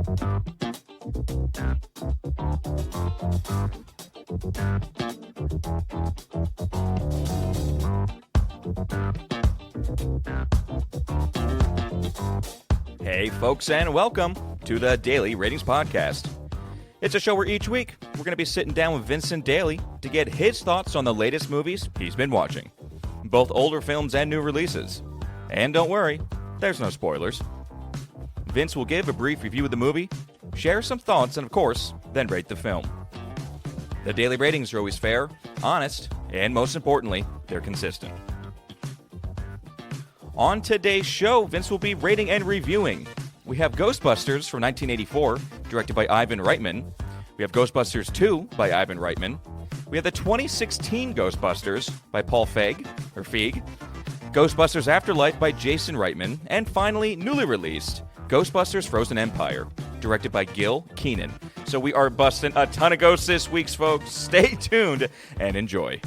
Hey folks, and welcome to the Daily Ratings Podcast. It's a show where each week we're going to be sitting down with Vincent Daly to get his thoughts on the latest movies he's been watching, both older films and new releases. And don't worry, there's no spoilers. Vince will give a brief review of the movie, share some thoughts, and of course, then rate the film. The daily ratings are always fair, honest, and most importantly, they're consistent. On today's show, Vince will be rating and reviewing. We have Ghostbusters from 1984, directed by Ivan Reitman. We have Ghostbusters II by Ivan Reitman. We have the 2016 Ghostbusters by Paul Feig. Ghostbusters Afterlife by Jason Reitman. And finally, newly released, Ghostbusters Frozen Empire, directed by Gil Keenan. So we are busting a ton of ghosts this week, folks. Stay tuned and enjoy.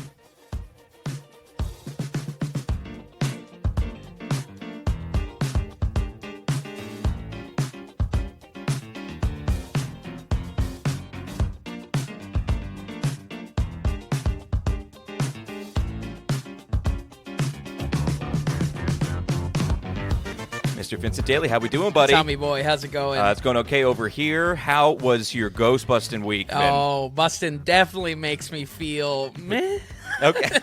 Mr. Vincent Daly, how we doing, buddy? Tommy boy, how's it going? It's going okay over here. How was your ghost busting week, man? Oh, busting definitely makes me feel meh. Okay.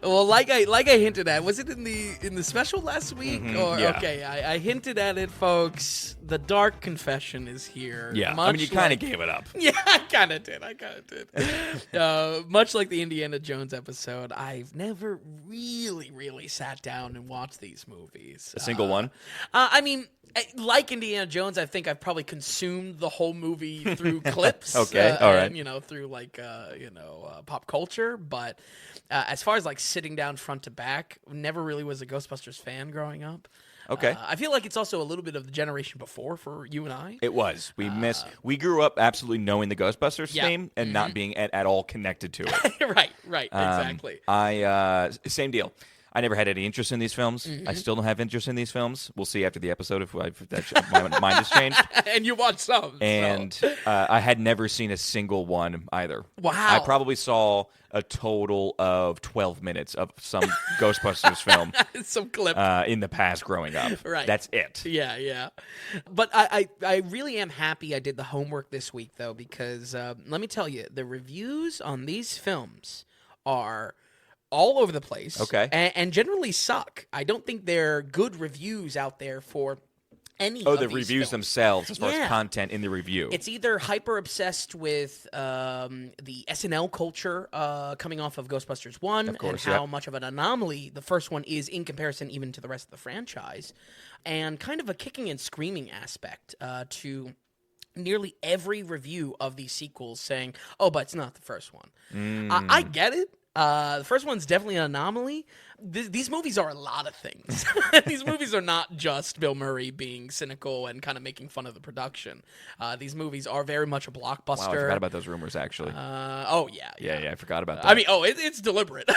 Well, like I hinted at, was it in the special last week? yeah. Okay, I hinted at it, folks. The dark confession is here. Yeah, I mean, you kind of gave it up. Yeah, I kind of did. Much like the Indiana Jones episode, I've never really sat down and watched these movies. A single one? I mean, like Indiana Jones, I think I've probably consumed the whole movie through clips. Okay, all right. And, through pop culture. But as far as like sitting down front to back, never really was a Ghostbusters fan growing up. Okay. I feel like it's also a little bit of the generation before for you and I. It was. We grew up absolutely knowing the Ghostbusters theme and not being at all connected to it. Right, exactly. Same deal. I never had any interest in these films. I still don't have interest in these films. We'll see after the episode if my mind has changed. And you watched some. And I had never seen a single one either. Wow. I probably saw a total of 12 minutes of some Ghostbusters film. Some clip. In the past growing up. Right. That's it. Yeah. But I really am happy I did the homework this week, though, because let me tell you, the reviews on these films are all over the place. Okay. And generally suck. I don't think there are good reviews out there for any of the these reviews films. themselves as far as content in the review. It's either hyper obsessed with the SNL culture coming off of Ghostbusters 1 and how much of an anomaly the first one is in comparison even to the rest of the franchise, and kind of a kicking and screaming aspect to nearly every review of these sequels saying, oh, but it's not the first one. I get it. The first one's definitely an anomaly. These movies are a lot of things. These movies are not just Bill Murray being cynical and kind of making fun of the production. These movies are very much a blockbuster. Wow, I forgot about those rumors, actually. Yeah, I forgot about that. I mean, it's deliberate.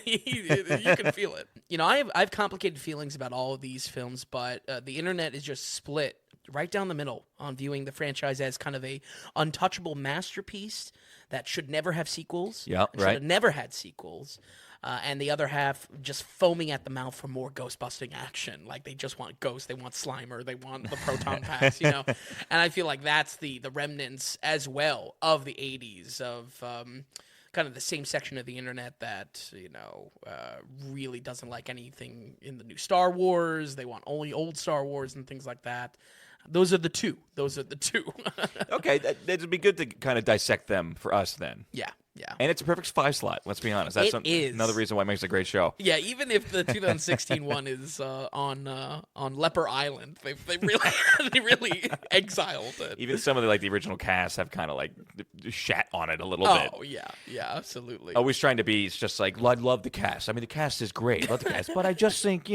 You can feel it. I have complicated feelings about all of these films, but the internet is just split right down the middle on viewing the franchise as kind of a untouchable masterpiece that should never have sequels. Yeah, should have never had sequels. And the other half just foaming at the mouth for more ghost-busting action. Like, they just want ghosts, they want Slimer, they want the proton packs, And I feel like that's the remnants as well of the 80s, of kind of the same section of the internet that, really doesn't like anything in the new Star Wars. They want only old Star Wars and things like that. Those are the two. Okay, it'd be good to kind of dissect them for us then. Yeah. And it's a perfect 5 slot, let's be honest. That's is. Another reason why it makes a great show. Yeah, even if the 2016 one is on Leper Island, they really exiled it. Even some of the original cast have kind of shat on it a little bit. Oh, yeah, absolutely. Always trying to be, it's just like, I love the cast. I mean, the cast is great. Love the cast. But I just think,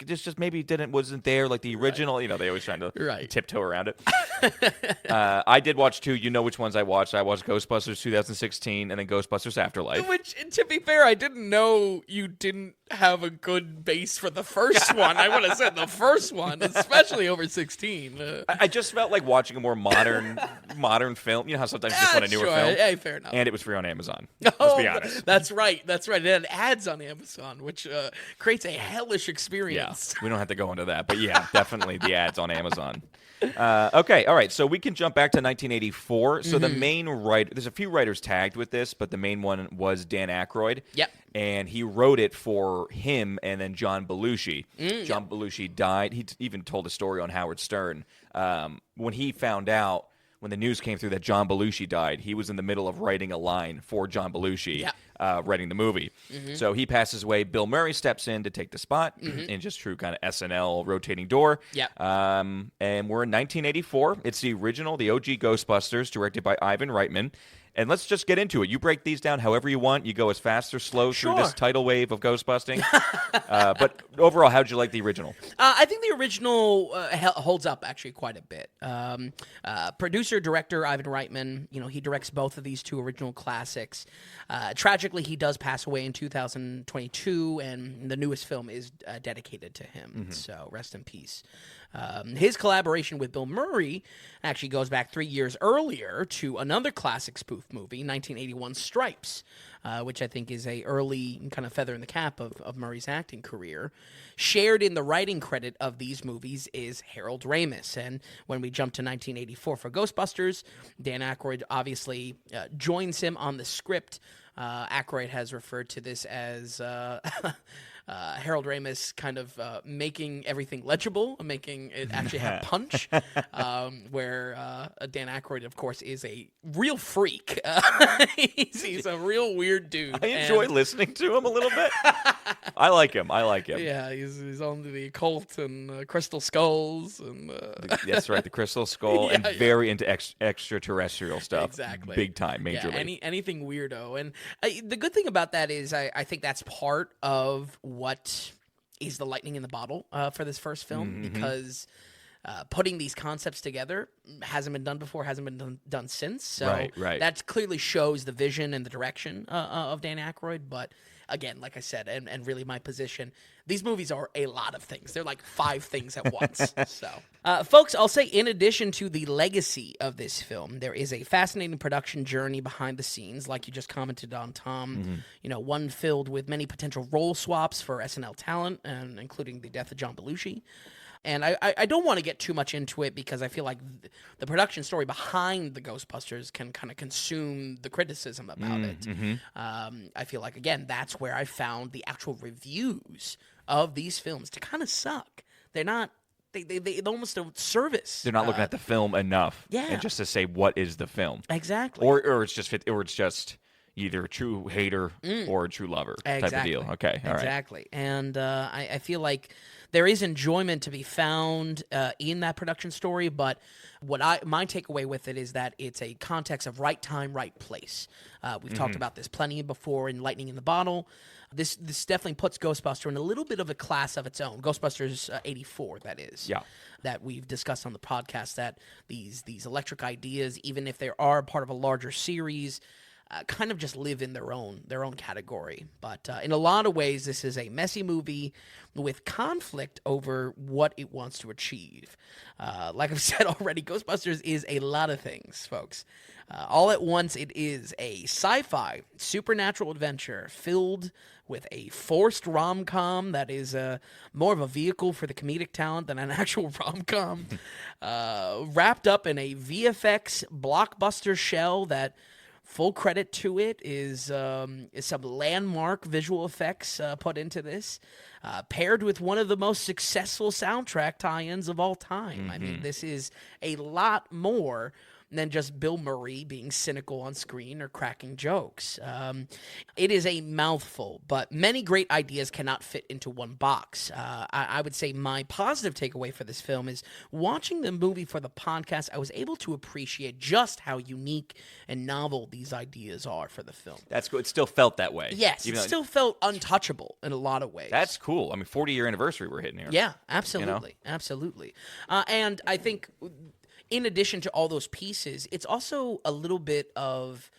this just maybe wasn't there like the original. Right. They always trying to tiptoe around it. I did watch 2. You know which ones I watched. I watched Ghostbusters 2016 and then Ghostbusters Afterlife. Which, to be fair, I didn't know you didn't have a good base for the first one. I would have said the first one, especially over 16. I just felt like watching a more modern film. You know how sometimes you just want a newer film? Hey, fair enough. And it was free on Amazon. Let's be honest. That's right. It had ads on Amazon, which creates a hellish experience. Yeah, we don't have to go into that. But yeah, definitely the ads on Amazon. Okay, all right. So we can jump back to 1984. So the main writer, there's a few writers tagged with this, but the main one was Dan Aykroyd. Yep. And he wrote it for him and then John Belushi. John Belushi died. He even told a story on Howard Stern. When he found out, when the news came through that John Belushi died, he was in the middle of writing a line for John Belushi, writing the movie. So he passes away. Bill Murray steps in to take the spot in just true kind of SNL rotating door. And we're in 1984. It's the original, the OG Ghostbusters, directed by Ivan Reitman. And let's just get into it. You break these down however you want. You go as fast or slow through this tidal wave of ghostbusting. But overall, how'd you like the original? I think the original holds up actually quite a bit. Producer, director Ivan Reitman, he directs both of these two original classics. Tragically, he does pass away in 2022, and the newest film is dedicated to him. So rest in peace. His collaboration with Bill Murray actually goes back 3 years earlier to another classic spoof movie, 1981's Stripes, which I think is a early kind of feather in the cap of Murray's acting career. Shared in the writing credit of these movies is Harold Ramis. And when we jump to 1984 for Ghostbusters, Dan Aykroyd obviously joins him on the script. Aykroyd has referred to this as Harold Ramis kind of making everything legible, making it actually have punch, where Dan Aykroyd, of course, is a real freak. He's a real weird dude. I enjoy listening to him a little bit. I like him. Yeah, he's on the occult and crystal skulls. And that's right, the crystal skull, and very into extraterrestrial stuff. Exactly. Big time, majorly. Anything weirdo. And the good thing about that is I think that's part of what is the lightning in the bottle for this first film, because putting these concepts together hasn't been done before, hasn't been done since. So that clearly shows the vision and the direction of Dan Aykroyd. But again, like I said, and really my position, these movies are a lot of things. They're like 5 things at once. So, folks, I'll say in addition to the legacy of this film, there is a fascinating production journey behind the scenes, like you just commented on, Tom. One filled with many potential role swaps for SNL talent, and including the death of John Belushi. And I don't want to get too much into it because I feel like the production story behind the Ghostbusters can kind of consume the criticism about it. I feel like, again, that's where I found the actual reviews of these films to kind of suck. They're not. They almost don't service. They're not looking at the film enough. Yeah. And just to say what is the film. Exactly. Or it's just either a true hater or a true lover type of deal. Okay. All right. Exactly. And I feel like there is enjoyment to be found in that production story, but my takeaway with it is that it's a context of right time, right place. We've talked about this plenty before in Lightning in the Bottle. This definitely puts Ghostbuster in a little bit of a class of its own. Ghostbusters 84, that is. Yeah. That we've discussed on the podcast, that these electric ideas, even if they are part of a larger series, kind of just live in their own category. But in a lot of ways, this is a messy movie with conflict over what it wants to achieve. Like I've said already, Ghostbusters is a lot of things, folks. All at once, it is a sci-fi supernatural adventure filled with a forced rom-com that is more of a vehicle for the comedic talent than an actual rom-com, wrapped up in a VFX blockbuster shell that, full credit to it, is some landmark visual effects put into this, paired with one of the most successful soundtrack tie-ins of all time. I mean, this is a lot more than just Bill Murray being cynical on screen or cracking jokes. It is a mouthful, but many great ideas cannot fit into one box. I would say my positive takeaway for this film is watching the movie for the podcast, I was able to appreciate just how unique and novel these ideas are for the film. That's cool. It still felt that way. Yes, it still felt untouchable in a lot of ways. That's cool. I mean, 40-year anniversary we're hitting here. Yeah, absolutely. Absolutely. And I think, in addition to all those pieces, it's also a little bit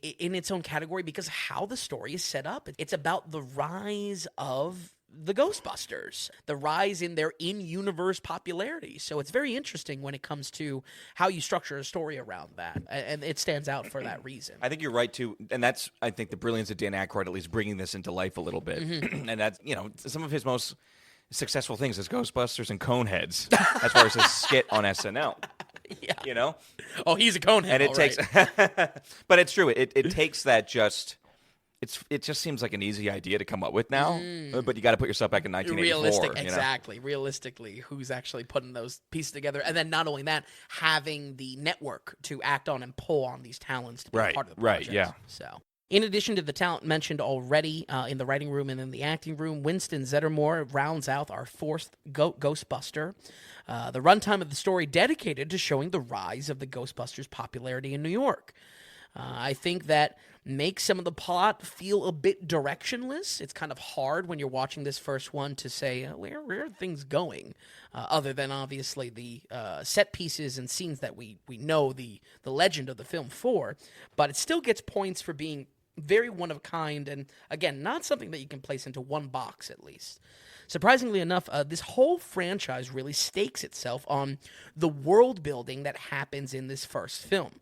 in its own category because how the story is set up. It's about the rise of the Ghostbusters, the rise in their in-universe popularity. So it's very interesting when it comes to how you structure a story around that, and it stands out for that reason. I think you're right too, and that's, I think, the brilliance of Dan Aykroyd at least bringing this into life a little bit. And that's, some of his most successful things is Ghostbusters and Coneheads as far as his skit on SNL. Yeah. Oh, he's a Conehead. And it takes, but it's true. It takes that just. It just seems like an easy idea to come up with now, but you got to put yourself back in 1984. Exactly. Realistically, who's actually putting those pieces together? And then not only that, having the network to act on and pull on these talents to be part of the project. Right, yeah. So, in addition to the talent mentioned already in the writing room and in the acting room, Winston Zeddemore rounds out our fourth Ghostbuster. The runtime of the story dedicated to showing the rise of the Ghostbusters' popularity in New York. I think that makes some of the plot feel a bit directionless. It's kind of hard when you're watching this first one to say, where are things going? Other than, obviously, the set pieces and scenes that we know the legend of the film for. But it still gets points for being very one-of-a-kind and, again, not something that you can place into one box, at least. Surprisingly enough, this whole franchise really stakes itself on the world building that happens in this first film.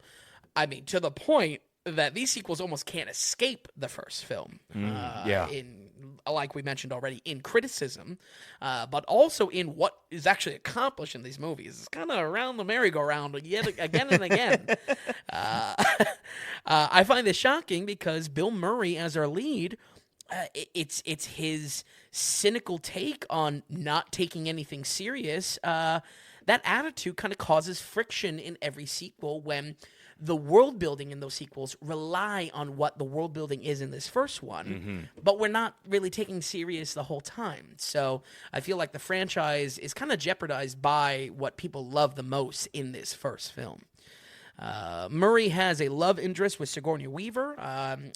I mean, to the point that these sequels almost can't escape the first film. Like we mentioned already, in criticism, but also in what is actually accomplished in these movies. It's kind of around the merry-go-round again and again. I find this shocking because Bill Murray as our lead, it's his cynical take on not taking anything serious. That attitude kind of causes friction in every sequel when the world building in those sequels rely on what the world building is in this first one, but we're not really taking serious the whole time. So I feel like the franchise is kind of jeopardized by what people love the most in this first film. Murray has a love interest with Sigourney Weaver,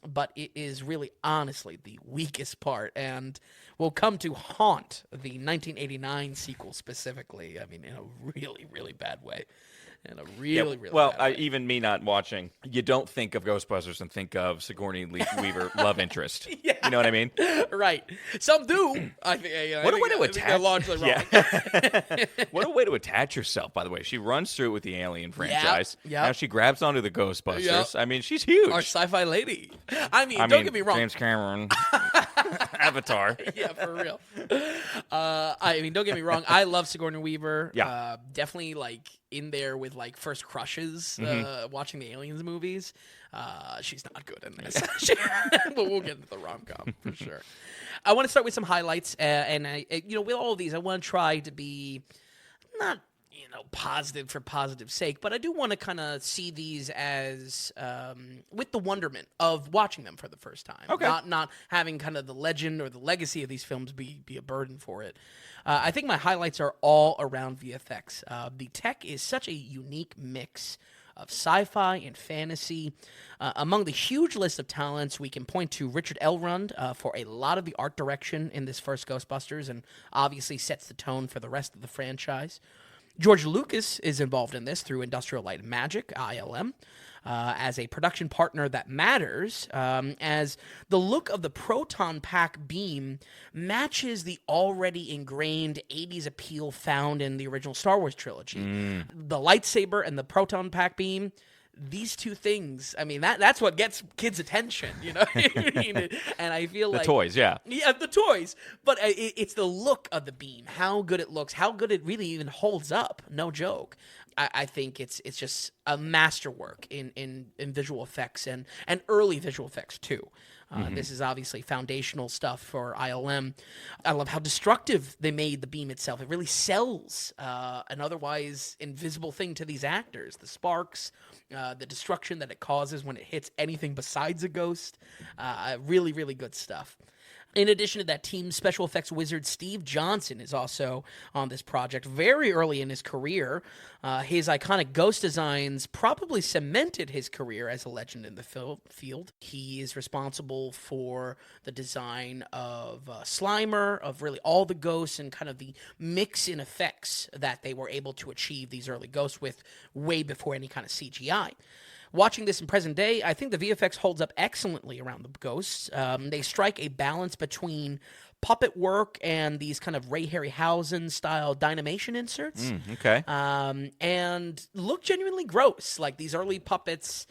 but it is really honestly the weakest part and will come to haunt the 1989 sequel specifically. I mean, in a really, really bad way. In a really bad way. Even me not watching, you don't think of Ghostbusters and think of Sigourney Weaver love interest. Yeah. You know what I mean? Right. Some do. I think. What a way to attach. Largely wrong. What a way to attach yourself. By the way, she runs through it with the Alien franchise. Yep. Now she grabs onto the Ghostbusters. Yep. I mean, she's huge. Our sci-fi lady. I mean, don't get me wrong. James Cameron, Avatar. Yeah, for real. I mean, don't get me wrong. I love Sigourney Weaver. Yeah. Definitely like in there with like first crushes watching the Aliens movies. She's not good in this. But we'll get into the rom-com for sure. I want to start with some highlights, and with all of these, I want to try to be not positive for positive sake, but I do want to kind of see these as with the wonderment of watching them for the first time. Okay. Not having kind of the legend or the legacy of these films be a burden for it. I think my highlights are all around VFX. The tech is such a unique mix of sci-fi and fantasy. Among the huge list of talents, we can point to Richard Elrond for a lot of the art direction in this first Ghostbusters, and obviously sets the tone for the rest of the franchise. George Lucas is involved in this through Industrial Light and Magic, ILM, as a production partner that matters, as the look of the proton pack beam matches the already ingrained 80s appeal found in the original Star Wars trilogy. The lightsaber and the proton pack beam, these two things, I mean, that's what gets kids' attention, you know? And I feel like... The toys, yeah. Yeah, the toys. But it's the look of the beam, how good it looks, how good it really even holds up. No joke. I think it's just a masterwork in visual effects and early visual effects, too. This is obviously foundational stuff for ILM. I love how destructive they made the beam itself. It really sells an otherwise invisible thing to these actors. The sparks, the destruction that it causes when it hits anything besides a ghost. Really, really good stuff. In addition to that, team special effects wizard Steve Johnson is also on this project very early in his career. His iconic ghost designs probably cemented his career as a legend in the field. He is responsible for the design of Slimer, of really all the ghosts, and kind of the mix in effects that they were able to achieve these early ghosts with way before any kind of CGI. Watching this in present day, I think the VFX holds up excellently around the ghosts. They strike a balance between puppet work and these kind of Ray Harryhausen style Dynamation inserts. Okay. And look genuinely gross. Like these early puppets,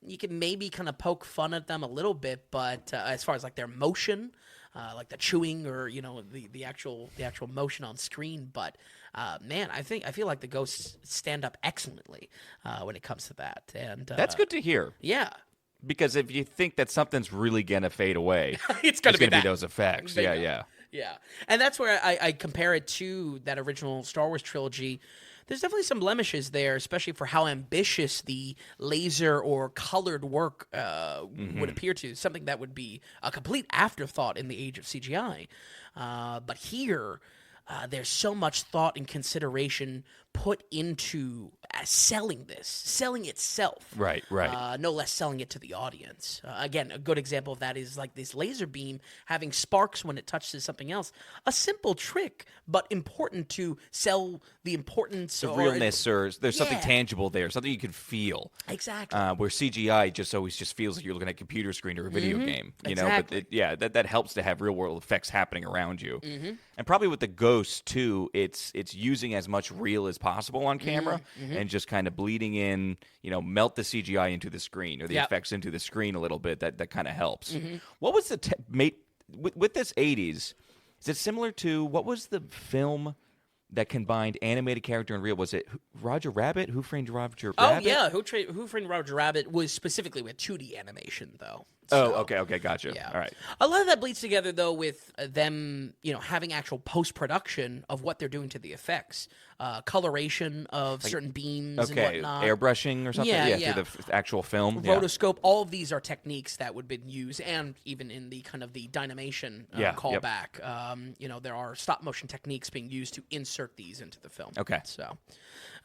you can maybe kind of poke fun at them a little bit, but as far as like their motion, like the chewing or the actual motion on screen, but man, I feel like the ghosts stand up excellently when it comes to that, and that's good to hear. Yeah, because if you think that something's really gonna fade away, it's gonna be those effects. Yeah. And that's where I compare it to that original Star Wars trilogy. There's definitely some blemishes there, especially for how ambitious the laser or colored work would appear to. Something that would be a complete afterthought in the age of CGI. But here, there's so much thought and consideration put into selling itself. Right. No less selling it to the audience. Again, a good example of that is like this laser beam having sparks when it touches something else. A simple trick, but important to sell the importance of realness, or there's something tangible there, something you can feel. Exactly. Where CGI always feels like you're looking at a computer screen or a video game. Exactly. But that helps to have real world effects happening around you. And probably with the Ghost too, it's using as much real as possible on camera and just kind of bleeding in, melt the CGI into the screen or the effects into the screen a little bit. That kind of helps. What was the with this 80s? Is it similar to what was the film that combined animated character and real? Was it Roger Rabbit? Who Framed Roger Rabbit? Oh yeah, Who Framed Roger Rabbit was specifically with 2D animation though. So, okay, gotcha. Yeah. All right. A lot of that bleeds together, though, with them, having actual post-production of what they're doing to the effects, coloration of certain beams and whatnot. Airbrushing or something? Yeah. Through the actual film. Rotoscope, all of these are techniques that would have been used, and even in the kind of the Dynamation callback, there are stop-motion techniques being used to insert these into the film. Okay. So,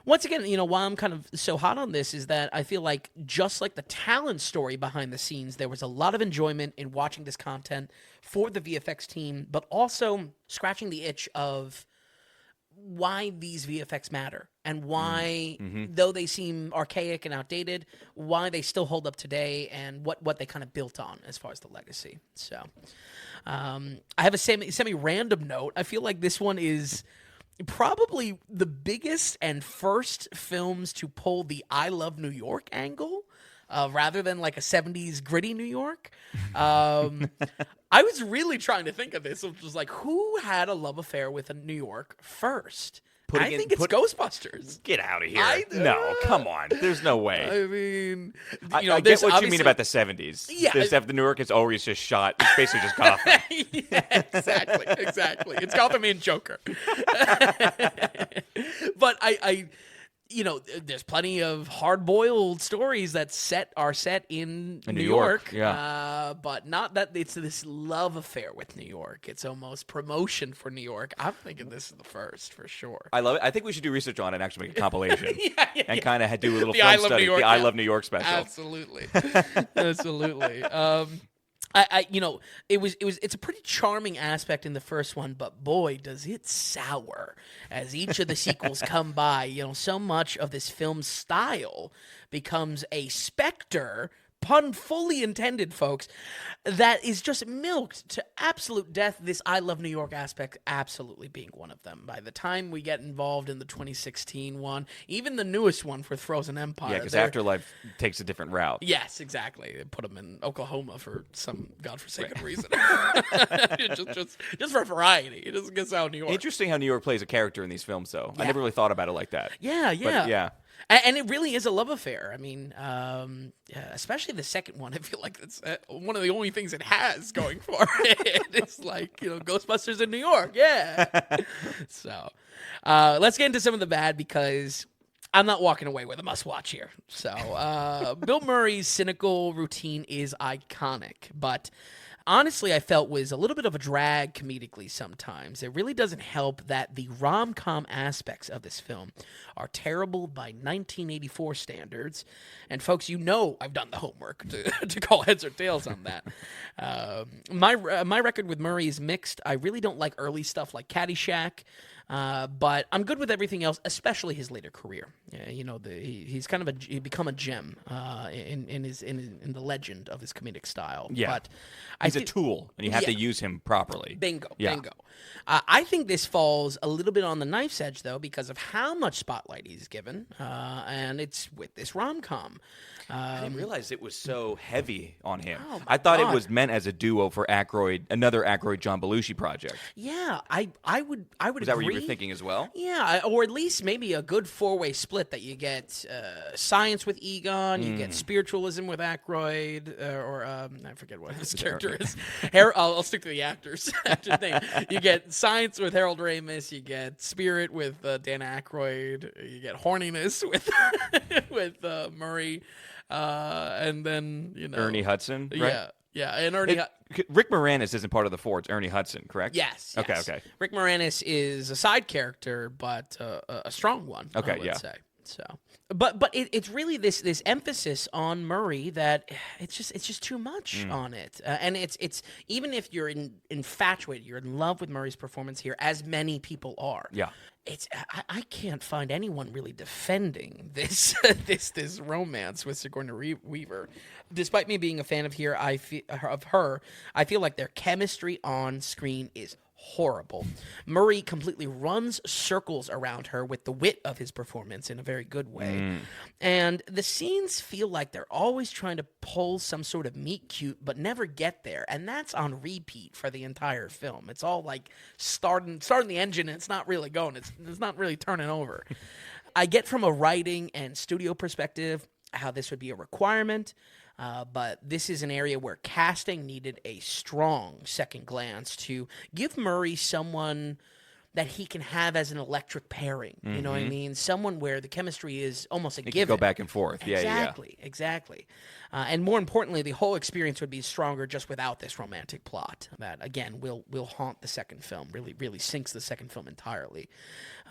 once again, why I'm kind of so hot on this is that I feel like just like the talent story behind the scenes, there was a lot of enjoyment in watching this content for the VFX team, but also scratching the itch of why these VFX matter and why, though they seem archaic and outdated, why they still hold up today and what they kind of built on as far as the legacy. So I have a semi-random note. I feel like this one is probably the biggest and first films to pull the I Love New York angle rather than like a 70s gritty New York. I was really trying to think of this, which was like, who had a love affair with New York first? I think it's Ghostbusters. Get out of here. No, come on. There's no way. I mean, I get what you mean about the 70s. Yeah. The New York is always just shot. It's basically just Gotham. Yeah, exactly. It's Gotham and Joker. But there's plenty of hard-boiled stories that are set in New York. Yeah. But not that it's this love affair with New York. It's almost promotion for New York. I'm thinking this is the first for sure. I love it. I think we should do research on it and actually make a compilation and kind of do a little the film study. The I Love New York special. Absolutely. It's a pretty charming aspect in the first one, but boy, does it sour as each of the sequels come by. So much of this film's style becomes a specter, pun fully intended, folks, that is just milked to absolute death. This I Love New York aspect absolutely being one of them. By the time we get involved in the 2016 one, even the newest one for Frozen Empire. Yeah, because Afterlife takes a different route. Yes, exactly. They put them in Oklahoma for some godforsaken reason. just for variety. It doesn't get out New York. Interesting how New York plays a character in these films, though. Yeah. I never really thought about it like that. Yeah. But, yeah. And it really is a love affair. I mean, especially the second one. I feel like it's one of the only things it has going for it. It's like, Ghostbusters in New York. Yeah. So let's get into some of the bad because I'm not walking away with a must-watch here. So Bill Murray's cynical routine is iconic, but honestly, I felt was a little bit of a drag comedically sometimes. It really doesn't help that the rom-com aspects of this film are terrible by 1984 standards. And folks, I've done the homework to call heads or tails on that. My record with Murray is mixed. I really don't like early stuff like Caddyshack. But I'm good with everything else, especially his later career. He's kind of he's become a gem in the legend of his comedic style. Yeah, but he's a tool, and you have to use him properly. Bingo. I think this falls a little bit on the knife's edge, though, because of how much spotlight he's given, and it's with this rom-com. I didn't realize it was so heavy on him. Oh I thought it was meant as a duo for another Aykroyd John Belushi project. Yeah, I would Was that agree. what you were thinking as well? Yeah, or at least maybe a good four-way split that you get science with Egon, you get spiritualism with Aykroyd, I forget what his character is. I'll stick to the actors. Actor thing. You get science with Harold Ramis, you get spirit with Dan Aykroyd, you get horniness with Murray, and then Ernie Hudson, right? Yeah, and Ernie. Rick Moranis isn't part of the four. It's Ernie Hudson, correct? Yes. Okay. Rick Moranis is a side character, but a strong one. Okay, I would say. So, but it's really this emphasis on Murray that it's just too much on it, and it's even if you're infatuated, you're in love with Murray's performance here, as many people are. Yeah. I can't find anyone really defending this romance with Sigourney Weaver. Despite me being a fan of her, I feel like their chemistry on screen is horrible. Murray completely runs circles around her with the wit of his performance in a very good way. And the scenes feel like they're always trying to pull some sort of meet cute but never get there. And that's on repeat for the entire film. It's all like starting the engine and it's not really going. It's not really turning over. I get from a writing and studio perspective how this would be a requirement. But this is an area where casting needed a strong second glance to give Murray someone that he can have as an electric pairing. You know what I mean? Someone where the chemistry is almost a given. Can go back and forth. Exactly. And more importantly, the whole experience would be stronger just without this romantic plot that, again, will haunt the second film, really sinks the second film entirely.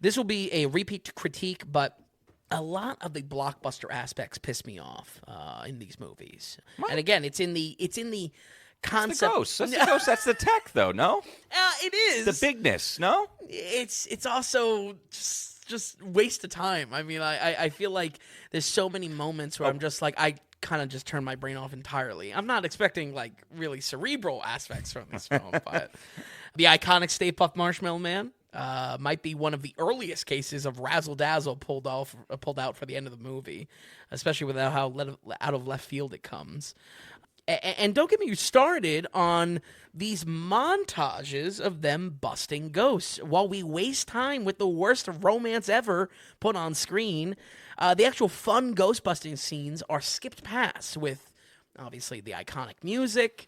This will be a repeat critique, but a lot of the blockbuster aspects piss me off in these movies. What? And again, it's in the concept. That's the ghost. That's the tech, though. No, it is the bigness. No, it's also just waste of time. I mean, I feel like there's so many moments where I'm just like I kind of just turn my brain off entirely. I'm not expecting like really cerebral aspects from this film, but the iconic Stay Puft Marshmallow Man. Might be one of the earliest cases of razzle dazzle pulled out for the end of the movie, especially with how out of left field it comes. And don't get me started on these montages of them busting ghosts while we waste time with the worst romance ever put on screen. The actual fun ghost busting scenes are skipped past with obviously the iconic music.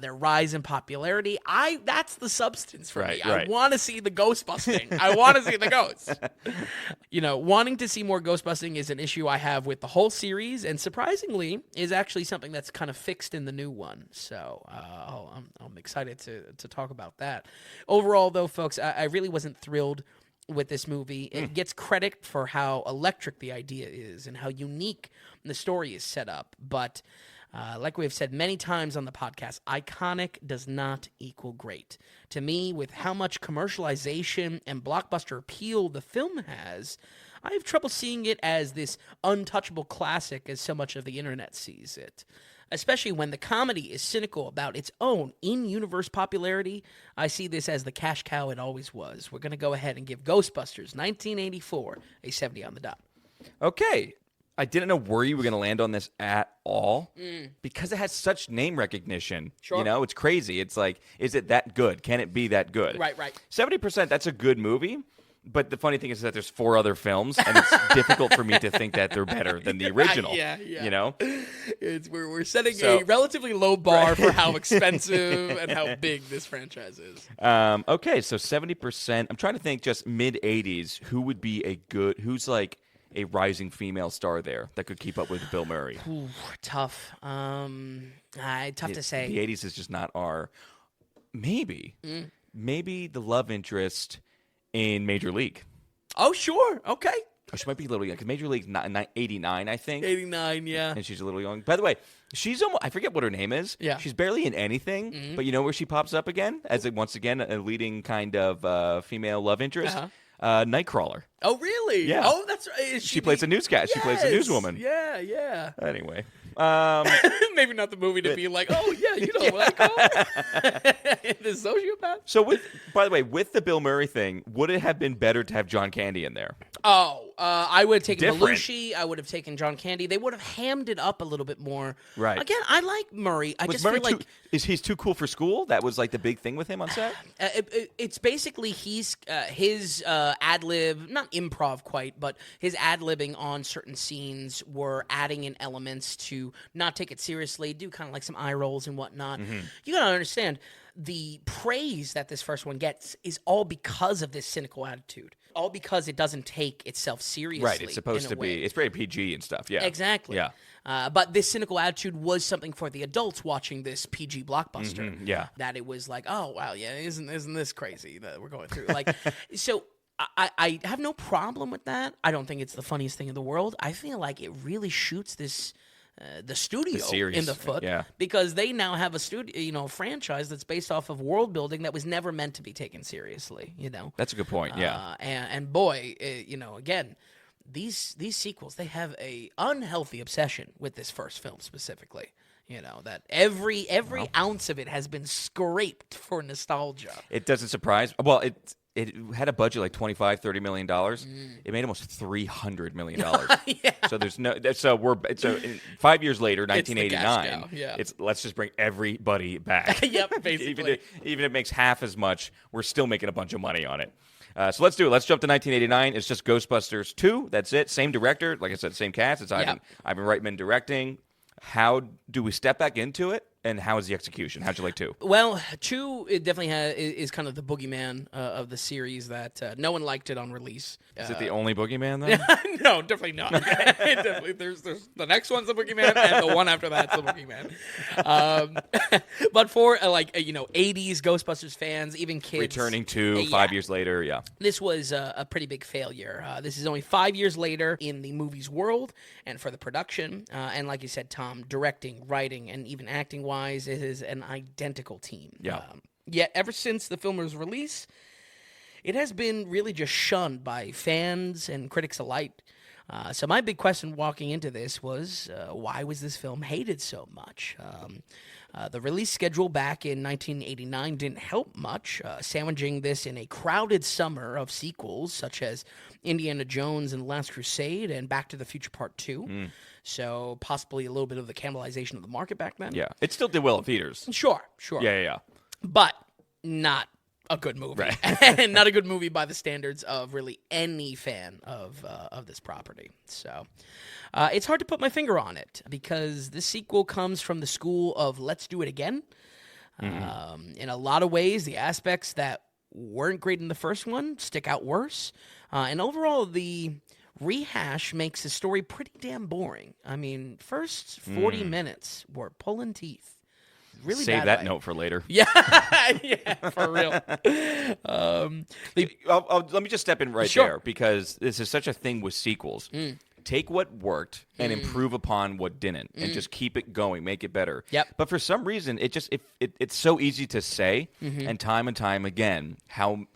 Their rise in popularity. That's the substance for me. I want to see the ghost busting. I want to see the ghosts. Wanting to see more ghost busting is an issue I have with the whole series, and surprisingly, is actually something that's kind of fixed in the new one. So I'm excited to talk about that. Overall, though, folks, I really wasn't thrilled with this movie. It gets credit for how electric the idea is and how unique the story is set up, but like we've said many times on the podcast, iconic does not equal great. To me, with how much commercialization and blockbuster appeal the film has, I have trouble seeing it as this untouchable classic as so much of the internet sees it. Especially when the comedy is cynical about its own in-universe popularity, I see this as the cash cow it always was. We're going to go ahead and give Ghostbusters 1984 a 70 on the dot. Okay. I didn't know where you were going to land on this at all because it has such name recognition. Sure. It's crazy. It's like, is it that good? Can it be that good? Right. 70%, that's a good movie. But the funny thing is that there's 4 other films, and it's difficult for me to think that they're better than the original. Yeah. We're setting So, a relatively low bar for how expensive and how big this franchise is. Okay, so 70%. I'm trying to think just mid-80s, who's like a rising female star there that could keep up with Bill Murray? Ooh, tough. Tough to say. The 80s is just not our... Maybe the love interest in Major League. Oh, sure. Okay. Oh, she might be a little young, because Major League's 89, I think. 89, yeah. And she's a little young. By the way, she's almost, I forget what her name is. Yeah. She's barely in anything, but you know where she pops up again? Once again, a leading kind of female love interest. Nightcrawler. Oh, really? Yeah. Oh, that's right. She plays a newscast. She plays a newswoman. Yeah. Anyway. Maybe not the movie to be like, oh, yeah, you know what I call her? The sociopath? So, by the way, with the Bill Murray thing, would it have been better to have John Candy in there? Oh, I would have taken Belushi. I would have taken John Candy. They would have hammed it up a little bit more. Right. Again, I like Murray. I just feel like he's too cool for school? That was like the big thing with him on set? It's basically his ad-lib, not improv quite, but his ad-libbing on certain scenes were adding in elements to not take it seriously, do kind of like some eye rolls and whatnot. You got to understand, the praise that this first one gets is all because of this cynical attitude. All because it doesn't take itself seriously. Right, it's supposed to be. It's very PG and stuff, yeah. Exactly. Yeah. But this cynical attitude was something for the adults watching this PG blockbuster. Yeah. That it was like, oh, wow, yeah, isn't this crazy that we're going through? Like, so I have no problem with that. I don't think it's the funniest thing in the world. I feel like it really shoots this... the studio in the foot, because they now have a studio, franchise that's based off of world building that was never meant to be taken seriously. That's a good point. Yeah, and boy, again, these sequels, they have a unhealthy obsession with this first film specifically. That every ounce of it has been scraped for nostalgia. It doesn't surprise. Well, it had a budget like $25-30 million. It made almost $300 million. Yeah. So there's no. So 5 years later, 1989. It's let's just bring everybody back. Yep, basically. even if it makes half as much, we're still making a bunch of money on it. So let's do it. Let's jump to 1989. It's just Ghostbusters 2. That's it. Same director. Like I said, same cast. It's Ivan Reitman directing. How do we step back into it? And how is the execution? How'd you like 2? Well, 2, it definitely is kind of the boogeyman of the series that no one liked it on release. Is it the only boogeyman, then? No, definitely not. Definitely, there's the next one's the boogeyman, and the one after that's the boogeyman. But for 80s Ghostbusters fans, even kids returning to 5 years later, this was a pretty big failure. This is only 5 years later in the movie's world, and for the production, and like you said, Tom, directing, writing, and even acting. Wise, it is an identical team. Yet ever since the film's release, it has been really just shunned by fans and critics alike. So my big question walking into this was, why was this film hated so much? The release schedule back in 1989 didn't help much, sandwiching this in a crowded summer of sequels such as Indiana Jones and The Last Crusade and Back to the Future Part 2. So possibly a little bit of the cannibalization of the market back then. Yeah, it still did well in theaters. Sure. Yeah. But not a good movie. Right. And not a good movie by the standards of really any fan of this property. So it's hard to put my finger on it because this sequel comes from the school of let's do it again. In a lot of ways, the aspects that weren't great in the first one stick out worse. And overall, the rehash makes the story pretty damn boring. I mean, first 40 minutes were pulling teeth. Really save bad that way. note for later. Yeah, for real. Let me just step in there because this is such a thing with sequels. Take what worked and improve upon what didn't, and just keep it going, make it better. Yep. But for some reason, it's so easy to say, and time again, how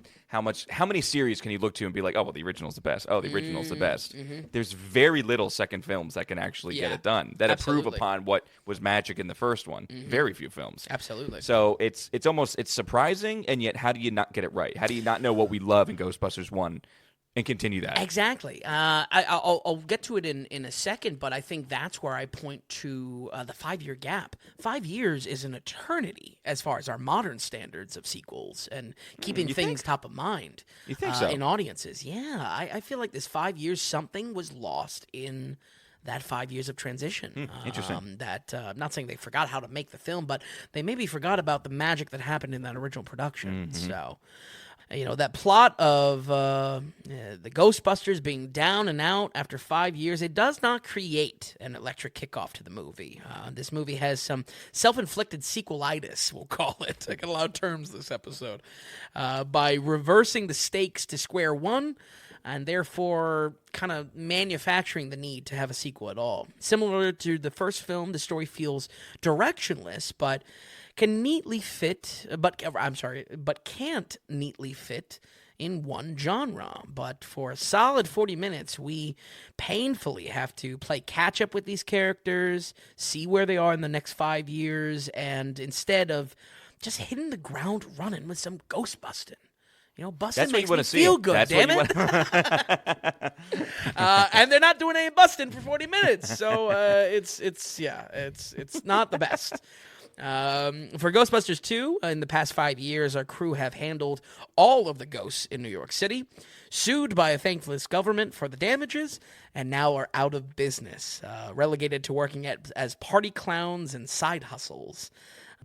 many series can you look to and be like, oh, well, the original's the best. Oh, the original's the best. There's very little second films that can actually get it done that improve upon what was magic in the first one. Very few films. Absolutely. So it's surprising, and yet how do you not get it right? How do you not know what we love in Ghostbusters 1 and continue that? Exactly. I'll get to it in a second, but I think that's where I point to the 5-year gap. 5 years is an eternity as far as our modern standards of sequels and keeping things top of mind. You think so? In audiences. Yeah, I feel like this 5 years, something was lost in that 5 years of transition. Interesting. I'm not saying they forgot how to make the film, but they maybe forgot about the magic that happened in that original production. So... that plot of the Ghostbusters being down and out after 5 years, it does not create an electric kickoff to the movie. This movie has some self-inflicted sequelitis, we'll call it. I got a lot of terms this episode. By reversing the stakes to square one, and therefore kind of manufacturing the need to have a sequel at all. Similar to the first film, the story feels directionless, but can't neatly fit in one genre. But for a solid 40 minutes, we painfully have to play catch up with these characters, see where they are in the next 5 years, and instead of just hitting the ground running with some ghost busting. Busting makes me feel good, damn it. And they're not doing any busting for 40 minutes, so it's not the best. For Ghostbusters 2, in the past 5 years, our crew have handled all of the ghosts in New York City, sued by a thankless government for the damages, and now are out of business, relegated to working as party clowns and side hustles.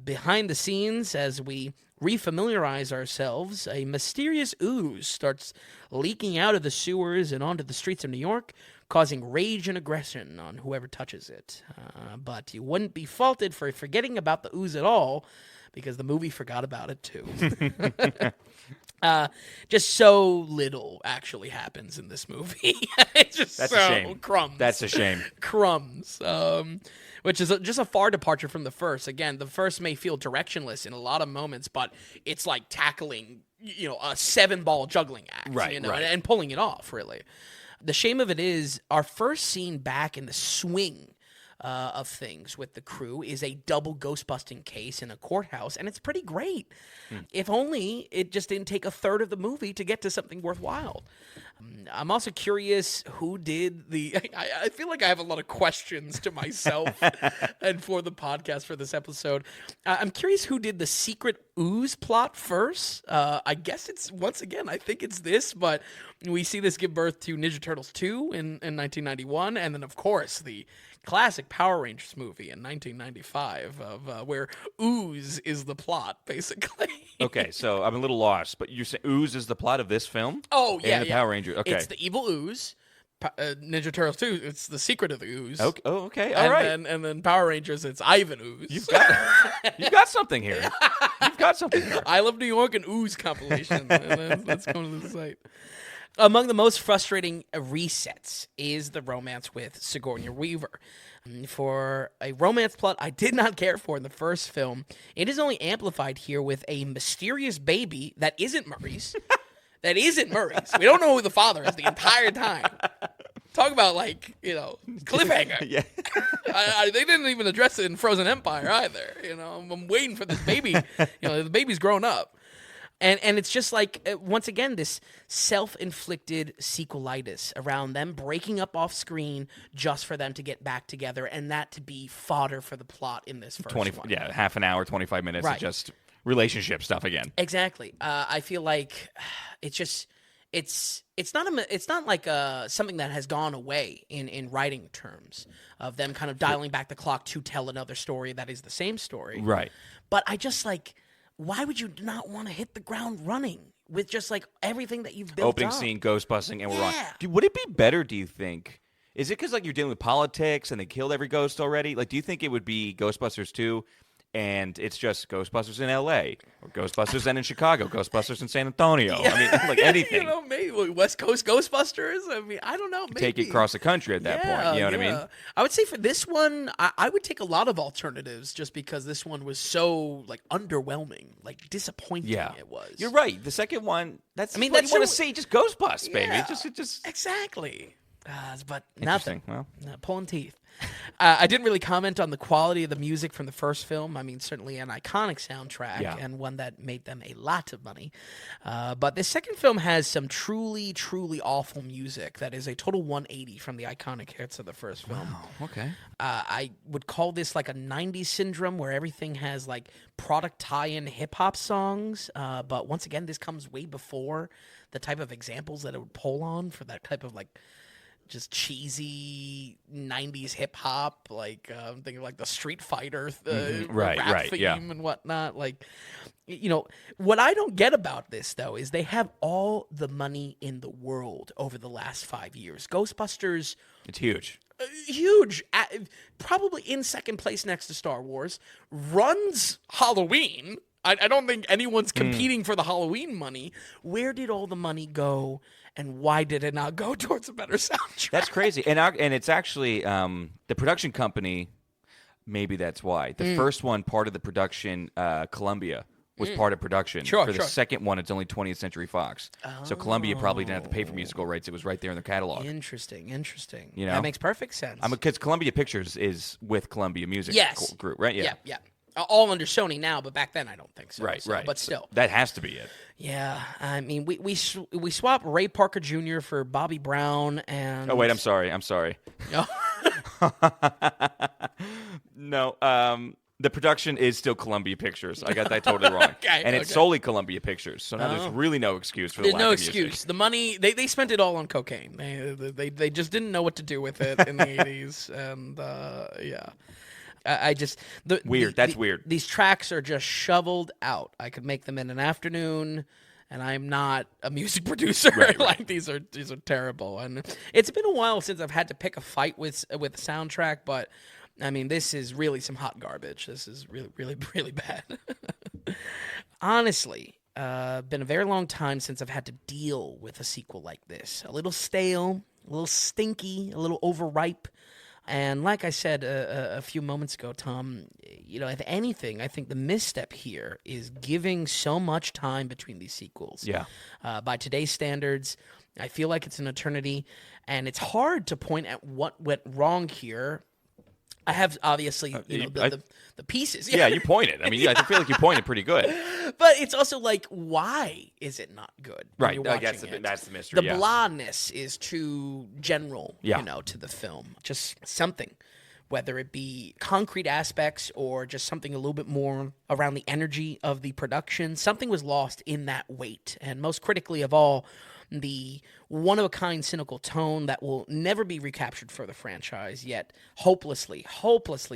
Behind the scenes, as we refamiliarize ourselves, a mysterious ooze starts leaking out of the sewers and onto the streets of New York, causing rage and aggression on whoever touches it. But you wouldn't be faulted for forgetting about the ooze at all, because the movie forgot about it too. Just so little actually happens in this movie. It's just That's so a shame. Crumbs. That's a shame. Crumbs. Which is just a far departure from the first. Again, the first may feel directionless in a lot of moments, but it's like tackling, a 7-ball juggling act, right. and pulling it off, really. The shame of it is, our first scene back in the swing of things with the crew is a double ghost-busting case in a courthouse, and it's pretty great. If only it just didn't take a third of the movie to get to something worthwhile. I'm also curious who did the... I feel like I have a lot of questions to myself and for the podcast for this episode. I'm curious who did the secret ooze plot first. I guess it's, once again, I think it's this, but we see this give birth to Ninja Turtles 2 in 1991, and then, of course, the classic Power Rangers movie in 1995 of where ooze is the plot, basically. Okay, so I'm a little lost, but you're saying ooze is the plot of this film? Oh, yeah, and the Power Rangers. Okay. It's the evil ooze. Ninja Turtles 2, it's the secret of the ooze. Okay. Oh, okay. All right. And then Power Rangers, it's Ivan Ooze. You've got something here. You've got something here. I Love New York and Ooze compilation. Let's go to the site. Among the most frustrating resets is the romance with Sigourney Weaver. For a romance plot I did not care for in the first film, it is only amplified here with a mysterious baby that isn't Murray's. We don't know who the father is the entire time. Talk about, cliffhanger. Yeah. They didn't even address it in Frozen Empire either. I'm waiting for this baby. The baby's grown up. And it's just once again, this self-inflicted sequelitis around them breaking up off screen just for them to get back together, and that to be fodder for the plot in this first one. Yeah, half an hour, 25 minutes of just relationship stuff again. Exactly. I feel like it's not like something that has gone away in writing terms of them kind of dialing back the clock to tell another story that is the same story. Right. But I just why would you not want to hit the ground running with just everything that you've built Opening up? scene, ghost busting, and we're on. Would it be better, do you think? Is it because you're dealing with politics and they killed every ghost already? Do you think it would be Ghostbusters 2 and it's just Ghostbusters in L.A. or Ghostbusters then in Chicago, Ghostbusters in San Antonio? Yeah. I mean, anything. Maybe West Coast Ghostbusters. I don't know. Maybe. Take it across the country at that point. You know what I mean? I would say for this one, I would take a lot of alternatives just because this one was so underwhelming, disappointing. Yeah. It was. You're right. The second one, that's what you want to see. Just Ghostbusters, baby. Yeah, Just exactly. But interesting. Nothing. Well, Pulling teeth. I didn't really comment on the quality of the music from the first film. I mean, certainly an iconic soundtrack and one that made them a lot of money. But the second film has some truly, truly awful music that is a total 180 from the iconic hits of the first film. wow. Okay. I would call this a 90s syndrome where everything has product tie-in hip-hop songs. But once again, this comes way before the type of examples that it would pull on for that type of just cheesy 90s hip hop, I'm thinking the Street Fighter rap theme and whatnot. What I don't get about this though is they have all the money in the world over the last 5 years. Ghostbusters, it's huge. Huge, probably in second place next to Star Wars, runs Halloween. I don't think anyone's competing for the Halloween money. Where did all the money go? And why did it not go towards a better soundtrack? That's crazy. And it's actually the production company, maybe that's why. The first one, part of the production, Columbia, was part of production. For the second one, it's only 20th Century Fox. So Columbia probably didn't have to pay for musical rights. It was right there in the catalog. Interesting. You know? That makes perfect sense. Because Columbia Pictures is with Columbia Music Group, right? Yeah. All under Sony now, but back then I don't think so. Right. But still. That has to be it. Yeah, I mean, we swapped Ray Parker Jr. for Bobby Brown and... Oh, wait, I'm sorry. No. No, the production is still Columbia Pictures. I got that totally wrong. It's solely Columbia Pictures, so now there's really no excuse for the lack of music. There's no excuse. The money, they spent it all on cocaine. They just didn't know what to do with it in the 80s, and yeah. Weird. That's weird. These tracks are just shoveled out. I could make them in an afternoon, and I'm not a music producer. Right. Like these are terrible. And it's been a while since I've had to pick a fight with a soundtrack, but I mean, this is really some hot garbage. This is really, really, really bad. Honestly, been a very long time since I've had to deal with a sequel like this. A little stale, a little stinky, a little overripe. And like I said a few moments ago, Tom, you know, if anything, I think the misstep here is giving so much time between these sequels. Yeah. By today's standards, I feel like it's an eternity, and it's hard to point at what went wrong here. I have, obviously, the pieces. Yeah, you pointed. I mean, I feel like you pointed pretty good. But it's also like, why is it not good? Right, that's the mystery. The blahness is too general, you know, to the film. Just something, whether it be concrete aspects or just something a little bit more around the energy of the production. Something was lost in that weight. And most critically of all, the one-of-a-kind cynical tone that will never be recaptured for the franchise, yet hopelessly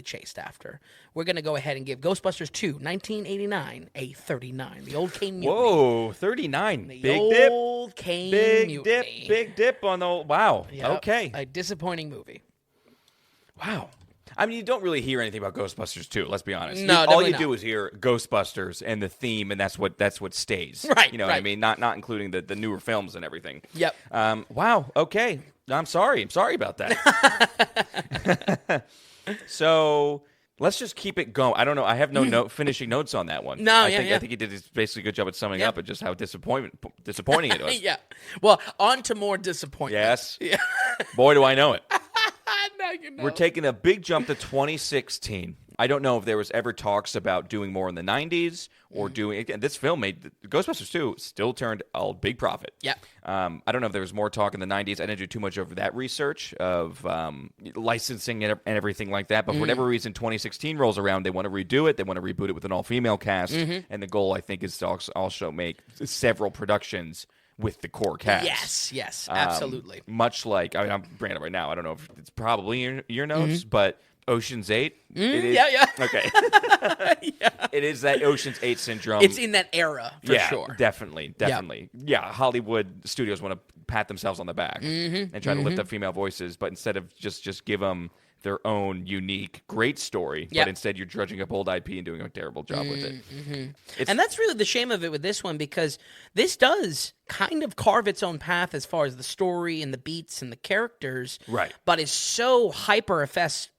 chased after. We're going to go ahead and give Ghostbusters II, 1989, a 39. The Old Kane Mutiny. Whoa, 39. The Old Kane Mutiny. Big dip on the... Wow, yep, okay. A disappointing movie. Wow. I mean, you don't really hear anything about Ghostbusters 2, let's be honest. No, all you do is hear Ghostbusters and the theme, and that's what stays. Right. You know what I mean? Not including the newer films and everything. Yep. Wow, okay. I'm sorry about that. So let's just keep it going. I don't know. I have no finishing notes on that one. No, I think he did basically a good job at summing up at just how disappointing it was. Yeah. Well, on to more disappointment. Yes. Yeah. Boy, do I know it. Now you know. We're taking a big jump to 2016. I don't know if there was ever talks about doing more in the 90s or doing... Again, this film made... Ghostbusters 2 still turned a big profit. Yeah. I don't know if there was more talk in the 90s. I didn't do too much over that research of licensing and everything like that. But for whatever reason, 2016 rolls around. They want to redo it. They want to reboot it with an all-female cast. And the goal, I think, is to also make several productions with the core cast. Yes, absolutely. Much like, I mean, I'm bringing it up right now. I don't know if it's probably in your notes, but Ocean's 8. It is, yeah. Okay. It is that Ocean's 8 syndrome. It's in that era, for sure. Definitely. Yeah, Hollywood studios want to pat themselves on the back and try to lift up female voices, but instead of just give them their own unique, great story, but instead you're drudging up old IP and doing a terrible job with it. And that's really the shame of it with this one, because this does kind of carve its own path as far as the story and the beats and the characters, right? But is so hyper obsessed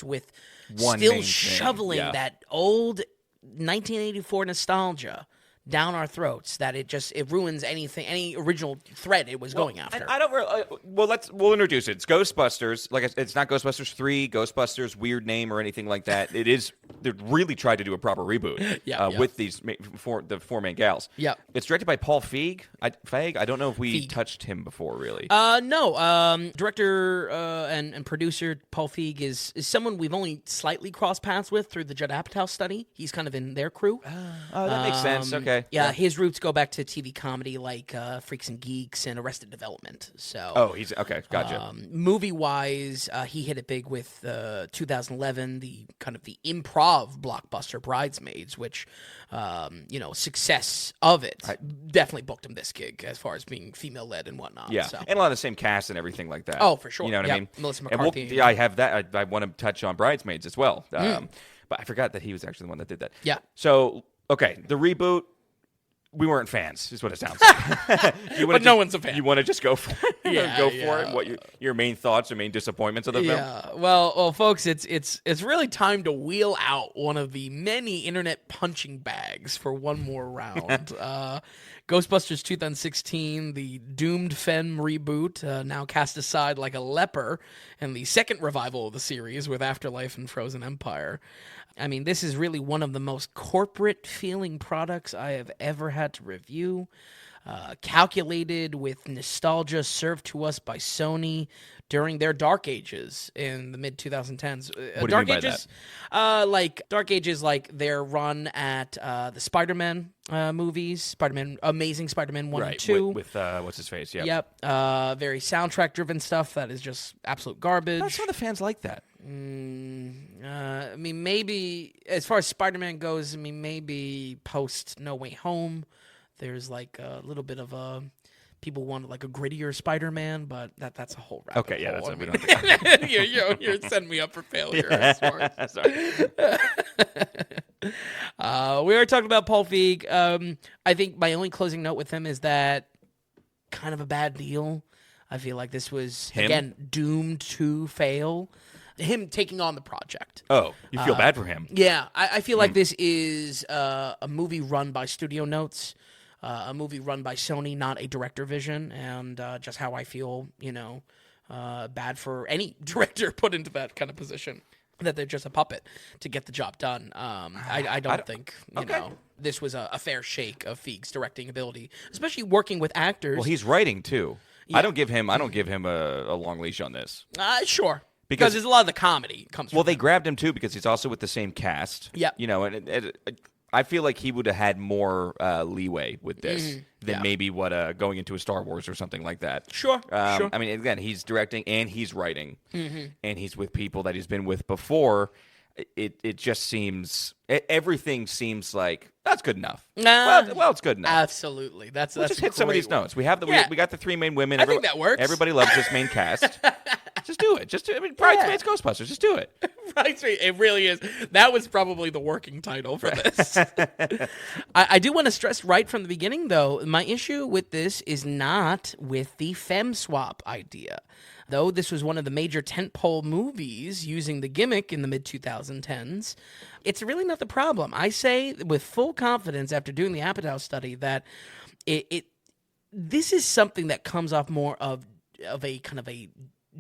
with still shoveling that old 1984 nostalgia down our throats that it ruins any original thread it was going after. I don't. We'll introduce it. It's Ghostbusters. Like it's not Ghostbusters 3, Ghostbusters weird name or anything like that. It is. They really tried to do a proper reboot. With the four main gals. Yeah. It's directed by Paul Feig. I don't know if we touched him before, really. No. Director and producer Paul Feig is someone we've only slightly crossed paths with through the Judd Apatow study. He's kind of in their crew. Oh, that makes sense. Okay. Yeah, his roots go back to TV comedy like Freaks and Geeks and Arrested Development. So, he's okay. Gotcha. Movie-wise, he hit it big with 2011, the improv blockbuster Bridesmaids, which success of it definitely booked him this gig as far as being female-led and whatnot. Yeah, so. And a lot of the same cast and everything like that. Oh, for sure. You know what I mean? Melissa McCarthy. I have that. I want to touch on Bridesmaids as well. But I forgot that he was actually the one that did that. Yeah. So. Okay, the reboot, we weren't fans, is what it sounds like. But no one's a fan. You want to just go for it? Yeah, go for it? What your main thoughts or main disappointments of the film? Yeah, well, folks, it's really time to wheel out one of the many internet punching bags for one more round. Ghostbusters 2016, the doomed femme reboot, now cast aside like a leper, and the second revival of the series with Afterlife and Frozen Empire. I mean, this is really one of the most corporate-feeling products I have ever had to review. Calculated with nostalgia served to us by Sony during their dark ages in the mid-2010s. What do you mean by that? Like Dark Ages, like their run at the Spider-Man movies, Amazing Spider-Man 1 and 2. With what's his face, Yep. Very soundtrack-driven stuff that is just absolute garbage. Some of the fans like that. I mean, maybe, as far as Spider-Man goes, I mean, maybe post No Way Home, there's like a little bit of a... People wanted like a grittier Spider-Man, but that's a whole rabbit Okay, yeah, hole. that's it. We don't You're setting me up for failure. Sorry. We already talked about Paul Feig. I think my only closing note with him is that kind of a bad deal. I feel like this was, again, doomed to fail. Him taking on the project. Oh, you feel bad for him? Yeah, I feel like this is a movie run by Studio Notes. A movie run by Sony, not a director vision, and just how I feel, bad for any director put into that kind of position, that they're just a puppet to get the job done. I don't think, this was a fair shake of Feig's directing ability, especially working with actors. Well, he's writing, too. Yeah. I don't give him a long leash on this. Sure. Because there's a lot of the comedy comes from they grabbed him, too, because he's also with the same cast. Yeah. And I feel like he would have had more leeway with this than maybe what going into a Star Wars or something like that. Sure. I mean, again, he's directing and he's writing, and he's with people that he's been with before. It just seems everything seems like that's good enough. Well, it's good enough. Absolutely, that's just hit some of these notes. We have we got the three main women. I think that works. Everybody loves this main cast. Just do it. Bridesmaids, Ghostbusters. Just do it. Bridesmaids. It really is. That was probably the working title for this. I do want to stress right from the beginning, though, my issue with this is not with the femme swap idea. Though this was one of the major tentpole movies using the gimmick in the mid-2010s, it's really not the problem. I say with full confidence after doing the Apatow study that this is something that comes off more of a kind of a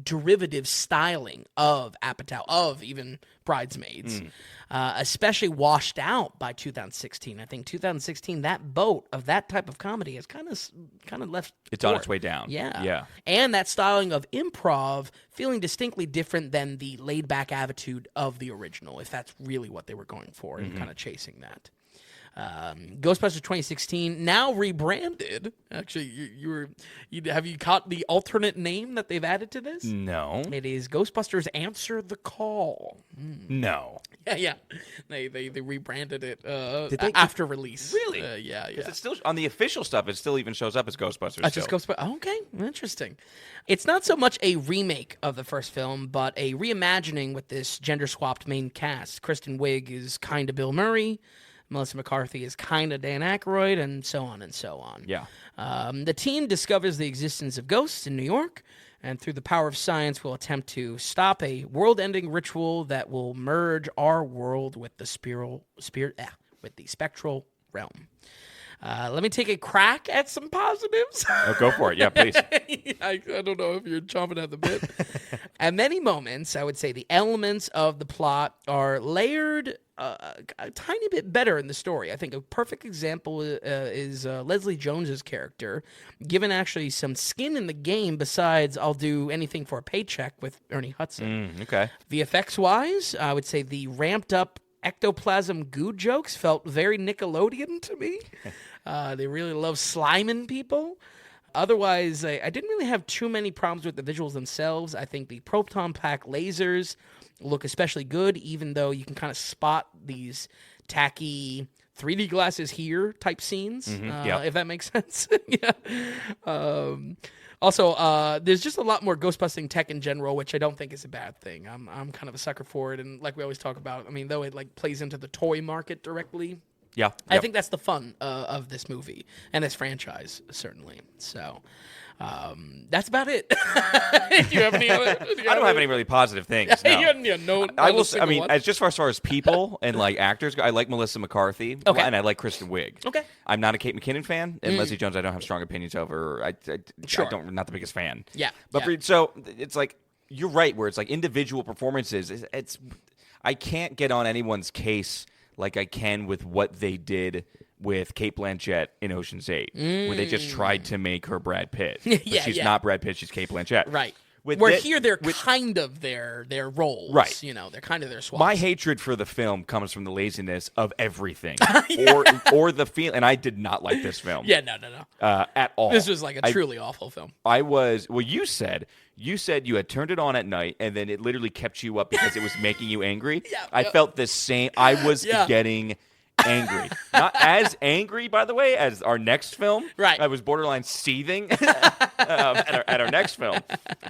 derivative styling of Apatow, of even Bridesmaids, especially washed out by 2016. I think 2016, that boat of that type of comedy has kind of left. It's on its way down. Yeah. And that styling of improv feeling distinctly different than the laid-back attitude of the original, if that's really what they were going for and kind of chasing that. Ghostbusters 2016, now rebranded. Actually, have you caught the alternate name that they've added to this? No. It is Ghostbusters Answer the Call. No. Yeah. They rebranded it after release. Really? Yeah. It's still on the official stuff. It still even shows up as Ghostbusters. Just Ghostbusters. Okay, interesting. It's not so much a remake of the first film, but a reimagining with this gender-swapped main cast. Kristen Wiig is kind of Bill Murray. Melissa McCarthy is kind of Dan Aykroyd, and so on and so on. Yeah. The team discovers the existence of ghosts in New York, and through the power of science will attempt to stop a world-ending ritual that will merge our world with the spectral realm. Let me take a crack at some positives. Oh, go for it. Yeah, please. I don't know if you're chomping at the bit. At many moments, I would say the elements of the plot are layered a tiny bit better in the story. I think a perfect example is Leslie Jones's character, given actually some skin in the game besides I'll do anything for a paycheck with Ernie Hudson. Okay. VFX-wise, I would say the ramped-up ectoplasm goo jokes felt very Nickelodeon to me. They really love sliming people. Otherwise, I didn't really have too many problems with the visuals themselves. I think the proton pack lasers look especially good, even though you can kind of spot these tacky 3D glasses here type scenes, if that makes sense. Also, there's just a lot more ghost-busting tech in general, which I don't think is a bad thing. I'm kind of a sucker for it, and like we always talk about, I mean, though it like plays into the toy market directly, Yeah. I think that's the fun of this movie and this franchise, certainly. So that's about it. Do you have any other? I don't have any really positive things. No. I will. I mean, as far as people and like actors, I like Melissa McCarthy, and I like Kristen Wiig. Okay. I'm not a Kate McKinnon fan, and Leslie Jones I don't have strong opinions over. I don't, not the biggest fan. Yeah. But so it's like you're right, where it's like individual performances. I can't get on anyone's case like I can with what they did with Cate Blanchett in Ocean's 8, where they just tried to make her Brad Pitt. But she's not Brad Pitt, she's Cate Blanchett. Right. Here they're kind of their roles. Right. You know, they're kind of their swaps. My hatred for the film comes from the laziness of everything. or the feel, and I did not like this film. Yeah, no. At all. This was like a truly awful film. You said you had turned it on at night, and then it literally kept you up because it was making you angry. I felt the same. I was getting angry. Not as angry, by the way, as our next film. Right. I was borderline seething at our next film.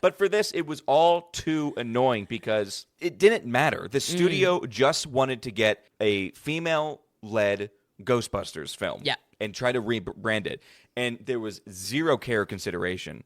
But for this, it was all too annoying because it didn't matter. The studio just wanted to get a female-led Ghostbusters film and try to rebrand it. And there was zero care or consideration.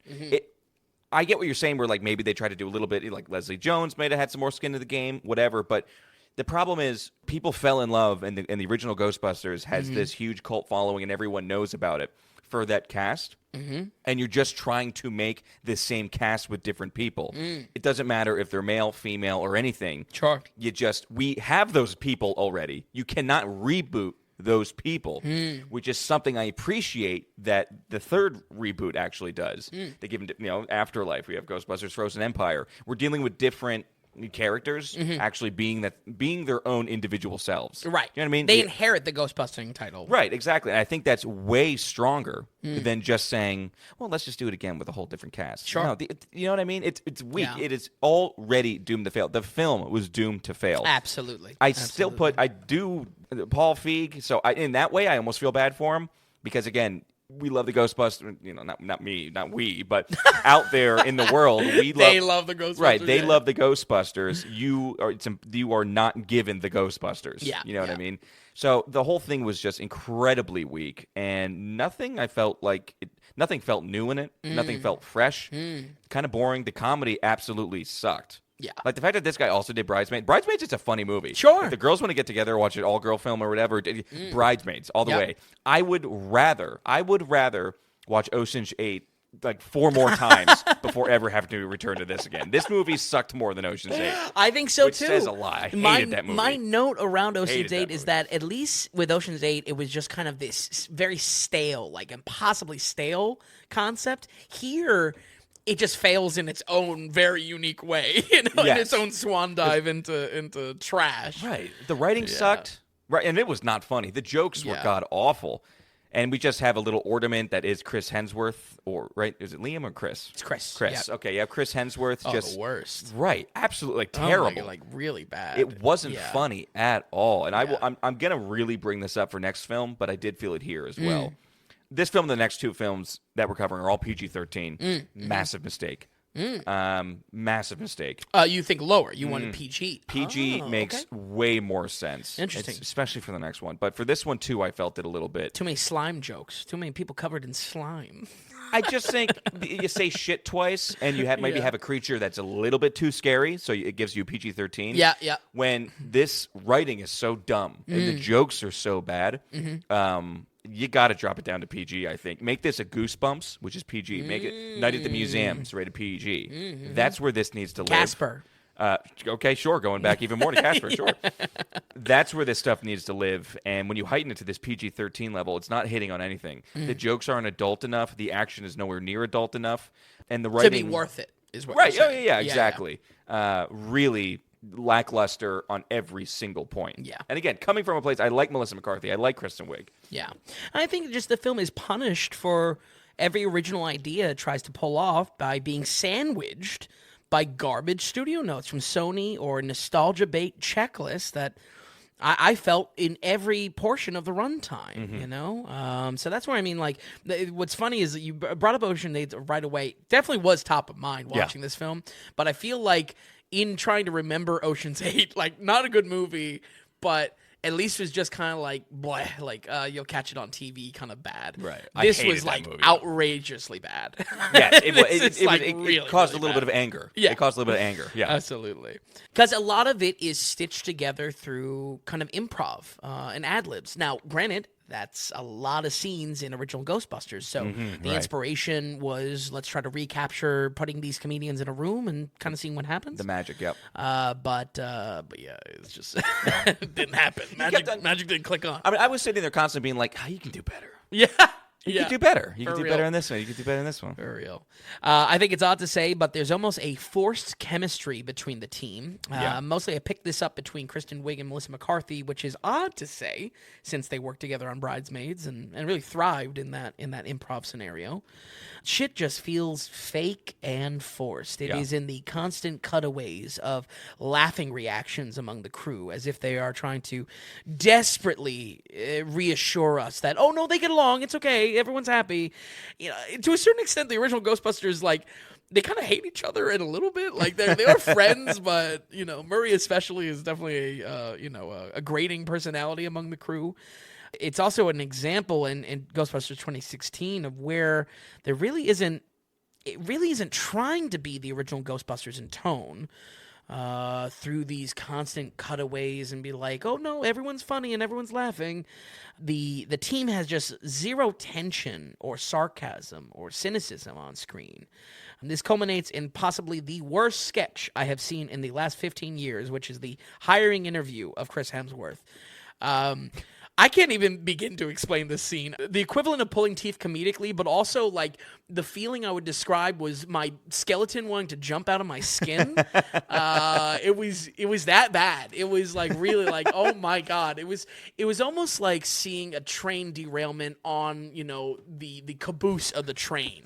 I get what you're saying, where like maybe they tried to do a little bit, like Leslie Jones may have had some more skin in the game, whatever. But the problem is people fell in love, and the original Ghostbusters has this huge cult following, and everyone knows about it for that cast. And you're just trying to make the same cast with different people. It doesn't matter if they're male, female, or anything. Sure. We have those people already. You cannot reboot those people, which is something I appreciate that the third reboot actually does. They give them, Afterlife. We have Ghostbusters Frozen Empire. We're dealing with different characters actually being their own individual selves. Right. You know what I mean? They inherit the Ghostbusting title. Right, exactly. And I think that's way stronger than just saying, well, let's just do it again with a whole different cast. Sure. No, you know what I mean? It's weak. Yeah. It is already doomed to fail. The film was doomed to fail. Absolutely. I do Paul Feig, so in that way I almost feel bad for him because, again, we love the Ghostbusters, not me, not we, but out there in the world, they love the Ghostbusters. Right, they love the Ghostbusters. You are not given the Ghostbusters. Yeah, you know what I mean? So the whole thing was just incredibly weak, and nothing felt new in it. Nothing felt fresh. Kind of boring. The comedy absolutely sucked. Yeah. Like the fact that this guy also did Bridesmaids. Bridesmaids is a funny movie. Sure. If the girls want to get together, watch an all-girl film or whatever, Bridesmaids all the way. I would rather watch Ocean's 8 like 4 more times before ever having to return to this again. This movie sucked more than Ocean's 8. I think so, which too. Says a lot. I hated that movie. My note around Ocean's 8 is that at least with Ocean's 8, it was just kind of this very stale, like impossibly stale concept. Here, it just fails in its own very unique way, in its own swan dive into trash. Right. The writing sucked. Right, and it was not funny. The jokes were god awful. And we just have a little ornament that is Chris Hemsworth, is it Liam or Chris? It's Chris. Chris. Yep. Okay, you have Chris Hemsworth. The worst. Right, absolutely terrible. Like really bad. It wasn't funny at all. And I'm gonna really bring this up for next film, but I did feel it here as well. This film and the next 2 films that we're covering are all PG-13. Massive mistake. Massive mistake. You think lower. You wanted PG. PG makes way more sense. Interesting. Especially for the next one. But for this one, too, I felt it a little bit. Too many slime jokes. Too many people covered in slime. I just think you say shit twice, and you maybe have a creature that's a little bit too scary, so it gives you PG-13. Yeah. When this writing is so dumb, and the jokes are so bad, you got to drop it down to PG, I think. Make this a Goosebumps, which is PG. Make it Night at the Museum's rated PG. That's where this needs to live. Casper. Okay, sure. Going back even more to Casper, sure. That's where this stuff needs to live. And when you heighten it to this PG-13 level, it's not hitting on anything. The jokes aren't adult enough. The action is nowhere near adult enough. And the writing... To be worth it, is what you're saying. Right, yeah, exactly. Really lackluster on every single point. Yeah. And again, coming from a place, I like Melissa McCarthy. I like Kristen Wiig. Yeah. I think just the film is punished for every original idea it tries to pull off by being sandwiched by garbage studio notes from Sony or nostalgia bait checklists that I felt in every portion of the runtime, So that's where I mean, like, what's funny is that you brought up Ocean's 8 right away. Definitely was top of mind watching this film, but I feel like in trying to remember Ocean's 8, like, not a good movie, but at least was just kind of like, boy, like you'll catch it on TV kind of bad. Right. This was like outrageously bad. Yes, it caused really a little bit of anger. Yeah. It caused a little bit of anger. Yeah. Absolutely. Because a lot of it is stitched together through kind of improv and ad-libs. Now, granted, that's a lot of scenes in original Ghostbusters. So the inspiration was, let's try to recapture putting these comedians in a room and kind of seeing what happens. The magic, yep. But yeah, it's just it didn't happen. Magic didn't click on. I mean, I was sitting there constantly being like, you can do better. Yeah. You could do better. You could do better in this one. You could do better in this one. For real. I think it's odd to say, but there's almost a forced chemistry between the team. Mostly I picked this up between Kristen Wiig and Melissa McCarthy, which is odd to say since they worked together on Bridesmaids and really thrived in that improv scenario. Shit just feels fake and forced. It is in the constant cutaways of laughing reactions among the crew, as if they are trying to desperately reassure us that, oh no, they get along, it's okay, everyone's happy. You know, to a certain extent, the original Ghostbusters, like, they kind of hate each other in a little bit. Like they are friends, but you know, Murray especially is definitely a grating personality among the crew. It's also an example in Ghostbusters 2016 of where it really isn't trying to be the original Ghostbusters in tone through these constant cutaways and be like, oh no, everyone's funny and everyone's laughing. The team has just zero tension or sarcasm or cynicism on screen. And this culminates in possibly the worst sketch I have seen in the last 15 years, which is the hiring interview of Chris Hemsworth. I can't even begin to explain this scene. The equivalent of pulling teeth comedically, but also like the feeling I would describe was my skeleton wanting to jump out of my skin. It was that bad. It was like really like, oh my God. It was almost like seeing a train derailment on, the caboose of the train.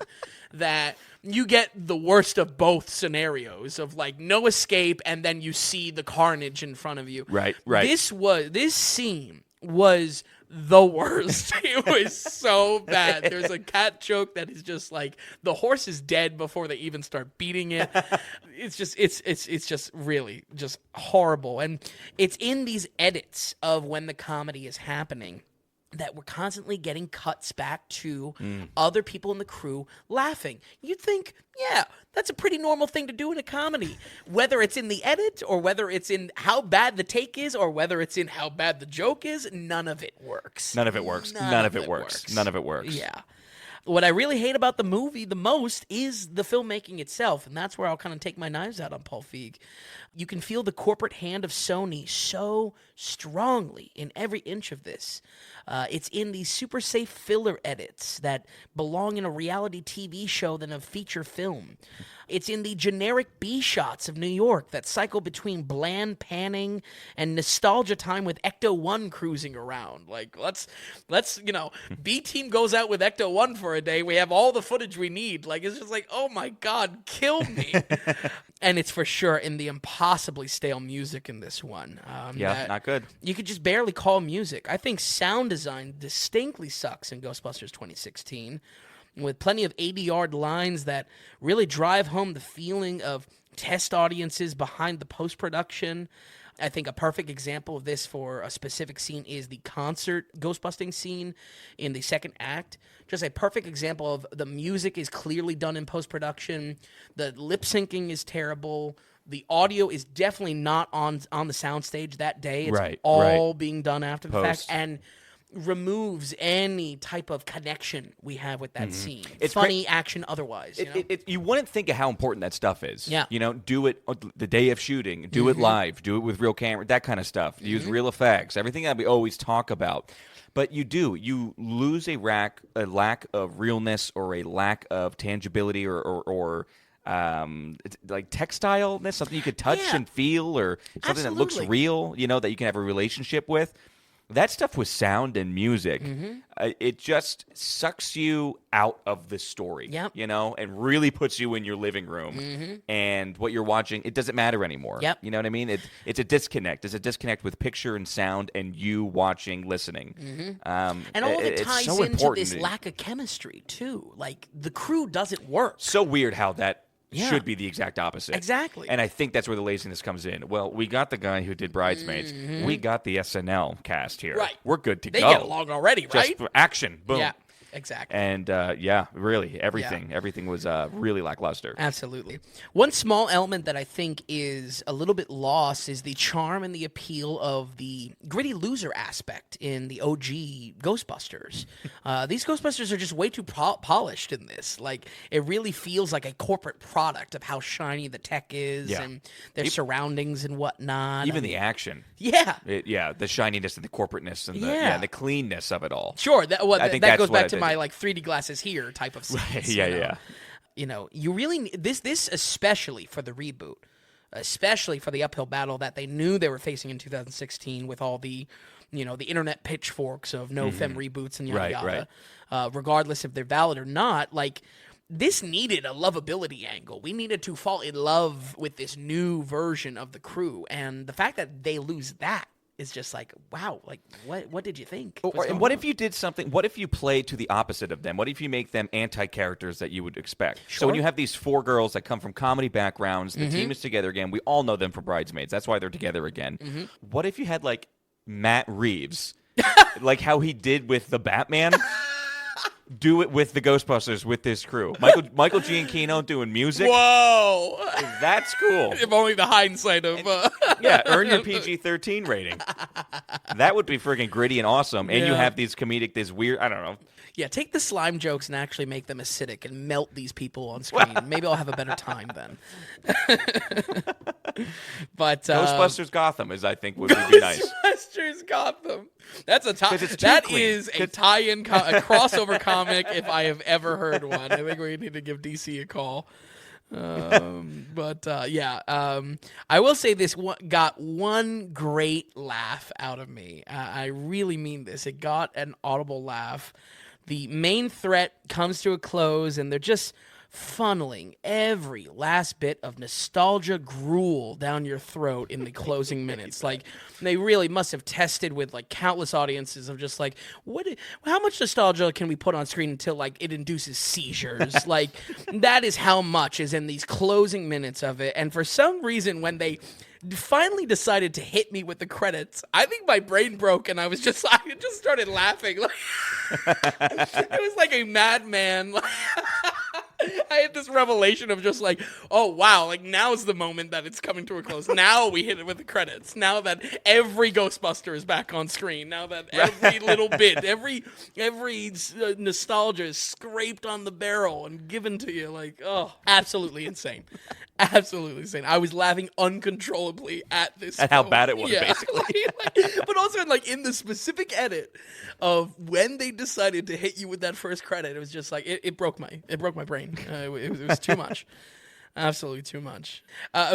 That you get the worst of both scenarios of like no escape, and then you see the carnage in front of you. Right. This scene was the worst. It was so bad. There's a cat joke that is just like the horse is dead before they even start beating it. It's just really just horrible. And it's in these edits of when the comedy is happening that we're constantly getting cuts back to other people in the crew laughing. You'd think, yeah, that's a pretty normal thing to do in a comedy. Whether it's in the edit or whether it's in how bad the take is or whether it's in how bad the joke is, none of it works. None of it works. Yeah. What I really hate about the movie the most is the filmmaking itself, and that's where I'll kind of take my knives out on Paul Feig. You can feel the corporate hand of Sony so strongly in every inch of this. It's in these super safe filler edits that belong in a reality TV show than a feature film. It's in the generic B shots of New York that cycle between bland panning and nostalgia time with Ecto-1 cruising around. Like, let's B team goes out with Ecto-1 for a day. We have all the footage we need. Like, it's just like, oh my God, kill me. And it's for sure in the impossibly stale music in this one. Not good. You could just barely call music. I think sound design distinctly sucks in Ghostbusters 2016, with plenty of 80-yard lines that really drive home the feeling of test audiences behind the post-production. I think a perfect example of this for a specific scene is the concert ghostbusting scene in the second act. Just a perfect example of the music is clearly done in post-production. The lip syncing is terrible. The audio is definitely not on the soundstage that day. It's all being done after the fact and removes any type of connection we have with that scene. It's funny action otherwise. You wouldn't think of how important that stuff is. Yeah. Do it the day of shooting. Do it live. Do it with real camera. That kind of stuff. Use real effects. Everything that we always talk about. But you lose a lack of realness or a lack of tangibility or like textileness, something you could touch and feel, or something that looks real, that you can have a relationship with. That stuff with sound and music, it just sucks you out of the story, and really puts you in your living room. And what you're watching, it doesn't matter anymore. Yep. You know what I mean? It's a disconnect. It's a disconnect with picture and sound and you watching, listening. And all of it ties into this lack of chemistry, too. Like, the crew doesn't work. So weird how that should be the exact opposite. Exactly. And I think that's where the laziness comes in. Well, we got the guy who did Bridesmaids. We got the SNL cast here. Right. We're good to They go. get along already, right? Just action. Boom. Yeah. Exactly. And, really, everything was really lackluster. Absolutely. One small element that I think is a little bit lost is the charm and the appeal of the gritty loser aspect in the OG Ghostbusters. These Ghostbusters are just way too polished in this. Like, it really feels like a corporate product of how shiny the tech is and their surroundings and whatnot. Even the action. Yeah. The shininess and the corporateness and the cleanness of it all. Sure. That goes back to my 3D glasses here type of scenes. Right. Yeah. You know, you really this especially for the reboot, especially for the uphill battle that they knew they were facing in 2016 with all the, the internet pitchforks of no fem reboots and yada yada. Regardless if they're valid or not, like this needed a lovability angle. We needed to fall in love with this new version of the crew, and the fact that they lose that is just like, wow, like what did you think? And what if you did something? What if you played to the opposite of them? What if you make them anti-characters that you would expect? Sure. So when you have these 4 girls that come from comedy backgrounds, the team is together again. We all know them from Bridesmaids. That's why they're together again. What if you had like Matt Reeves, like how he did with the Batman? Do it with the Ghostbusters with this crew. Michael Giacchino doing music. Whoa, that's cool. If only the hindsight of earn your PG-13 rating. That would be friggin' gritty and awesome. And you have these this weird, I don't know. Yeah, take the slime jokes and actually make them acidic and melt these people on screen. Maybe I'll have a better time then. But Ghostbusters Gotham is, I think, would be nice. Ghostbusters Gotham. That's a tie. That is a tie-in, a crossover comic if I have ever heard one. I think we need to give DC a call. I will say this got one great laugh out of me. I really mean this. It got an audible laugh. The main threat comes to a close, and they're just funneling every last bit of nostalgia gruel down your throat in the closing minutes. Like, they really must have tested with like countless audiences of just like, how much nostalgia can we put on screen until like it induces seizures? Like, that is how much is in these closing minutes of it. And for some reason, when they finally decided to hit me with the credits, I think my brain broke and I just started laughing. Like, it was like a madman. I had this revelation of just like, oh wow, like now's the moment that it's coming to a close. Now we hit it with the credits. Now that every Ghostbuster is back on screen. Now that every little bit, every nostalgia is scraped on the barrel and given to you. Like, oh, absolutely insane. Absolutely insane. I was laughing uncontrollably at this. At how bad it was, basically. But also in the specific edit of when they decided to hit you with that first credit, it was just like it broke my brain. It was too much. Absolutely too much.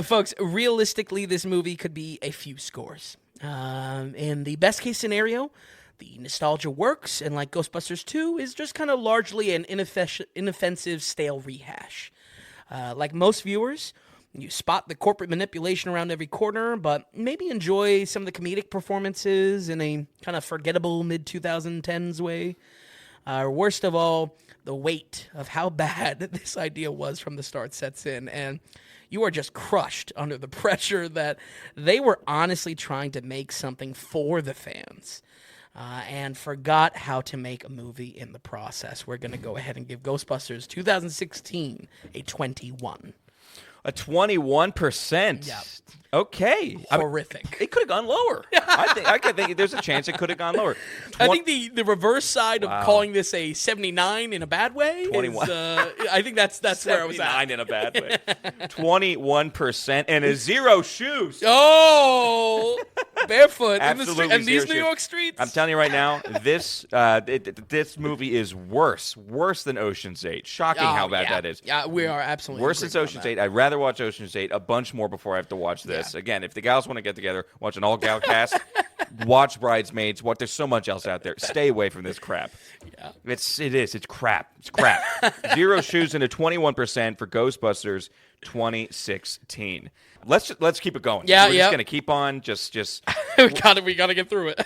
Folks, realistically, this movie could be a few scores. In the best case scenario, the nostalgia works, and like Ghostbusters 2 is just kind of largely an inoffensive, stale rehash. Like most viewers, you spot the corporate manipulation around every corner, but maybe enjoy some of the comedic performances in a kind of forgettable mid-2010s way. Worst of all, the weight of how bad this idea was from the start sets in, and you are just crushed under the pressure that they were honestly trying to make something for the fans. And forgot how to make a movie in the process. We're going to go ahead and give Ghostbusters 2016 a 21. A 21%. Yeah. Okay. Horrific. It could have gone lower. I think there's a chance it could have gone lower. I think the reverse side of calling this a 79 in a bad way 21. is, I think that's where I was at. 79 in a bad way. 21% and a 0 shoes. Oh, barefoot in the street. Absolutely And these zero New shoes. York streets. I'm telling you right now, this movie is worse than Ocean's 8. Shocking how bad that is. Yeah, we are absolutely Worse than Ocean's 8. I'd rather watch Ocean's 8 a bunch more before I have to watch this. Yeah. Again, if the gals want to get together, watch an all-gal cast, watch Bridesmaids. There's so much else out there. Stay away from this crap. Yeah. It's crap. It's crap. 0 shoes and a 21% for Ghostbusters 2016. Let's keep it going. Yeah, We're just gonna keep on just we gotta get through it.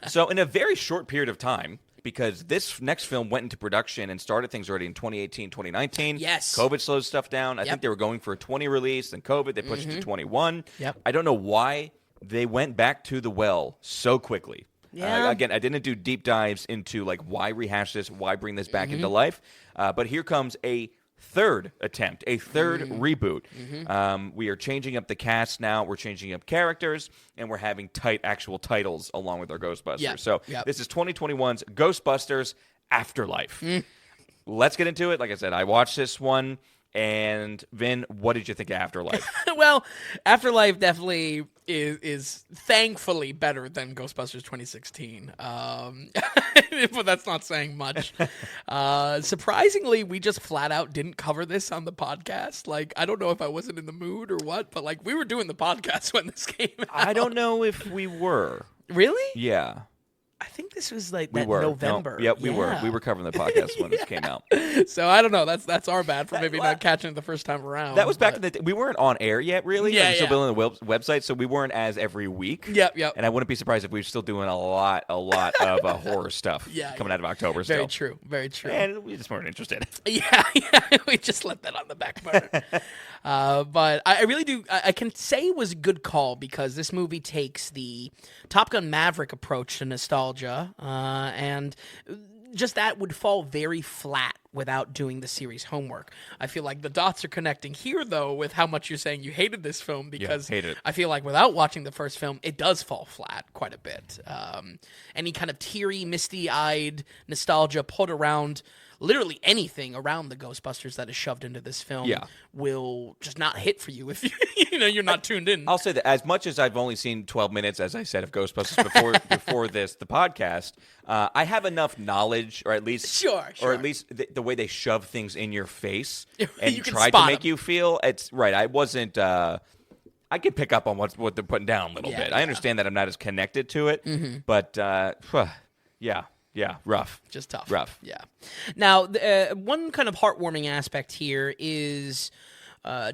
So in a very short period of time, because this next film went into production and started things already in 2018, 2019. Yes. COVID slowed stuff down. I think they were going for a 20 release, then COVID, they pushed it to 21. Yep. I don't know why they went back to the well so quickly. Yeah. Again, I didn't do deep dives into like why rehash this, why bring this back into life. But here comes a third attempt, a third reboot. We are changing up the cast now. We're changing up characters, and we're having actual titles along with our Ghostbusters. Yep. So this is 2021's Ghostbusters Afterlife. Let's get into it. Like I said, I watched this one. And Vin, what did you think of Afterlife? Well, Afterlife definitely is thankfully better than Ghostbusters 2016. But that's not saying much. Surprisingly, we just flat out didn't cover this on the podcast. Like, I don't know if I wasn't in the mood or what, but like we were doing the podcast when this came out. I don't know if we were. Really? Yeah. I think this was like We were. November. No, we were. We were covering the podcast when this came out. So I don't know. That's our bad for maybe not catching it the first time around. That was back in the we weren't on air yet, really. Yeah, we were still building the website, so we weren't as every week. Yep. And I wouldn't be surprised if we were still doing a lot of horror stuff coming out of October still. Very true. Very true. And we just weren't interested. Yeah. We just let that on the back burner. But I really do. I can say it was a good call because this movie takes the Top Gun Maverick approach to nostalgia, and just that would fall very flat without doing the series homework. I feel like the dots are connecting here, though, with how much you're saying you hated this film, because hated it. I feel like without watching the first film, it does fall flat quite a bit. Any kind of teary, misty-eyed nostalgia put around literally anything around the Ghostbusters that is shoved into this film will just not hit for you if you're not tuned in. I'll say that as much as I've only seen 12 minutes, as I said, of Ghostbusters before the podcast, I have enough knowledge, or at least or at least the way they shove things in your face and try to make you feel. It's right. I wasn't. I could pick up on what they're putting down a little bit. I understand that I'm not as connected to it, but yeah, rough. Just tough. Rough. Yeah. Now, one kind of heartwarming aspect here is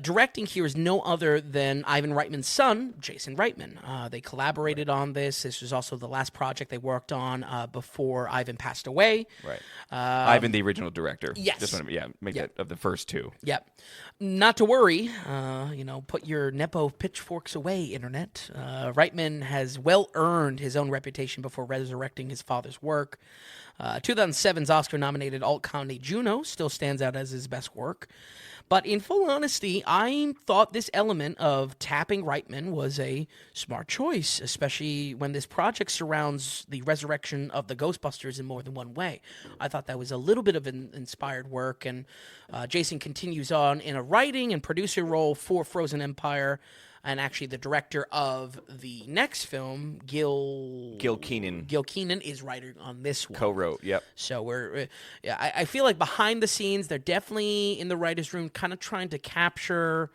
directing here is no other than Ivan Reitman's son, Jason Reitman. They collaborated on this. This was also the last project they worked on before Ivan passed away. Right. Ivan, the original director. Yes. Just want to make that of the first two. Yep. Not to worry. Put your Nepo pitchforks away, Internet. Reitman has well earned his own reputation before resurrecting his father's work. 2007's Oscar-nominated alt comedy Juno still stands out as his best work. But in full honesty, I thought this element of tapping Reitman was a smart choice, especially when this project surrounds the resurrection of the Ghostbusters in more than one way. I thought that was a little bit of an inspired work, and Jason continues on in a writing and producer role for Frozen Empire, and actually the director of the next film, Gil Keenan is writing on this one. Co-wrote, yep. So I feel like behind the scenes, they're definitely in the writer's room kind of trying to capture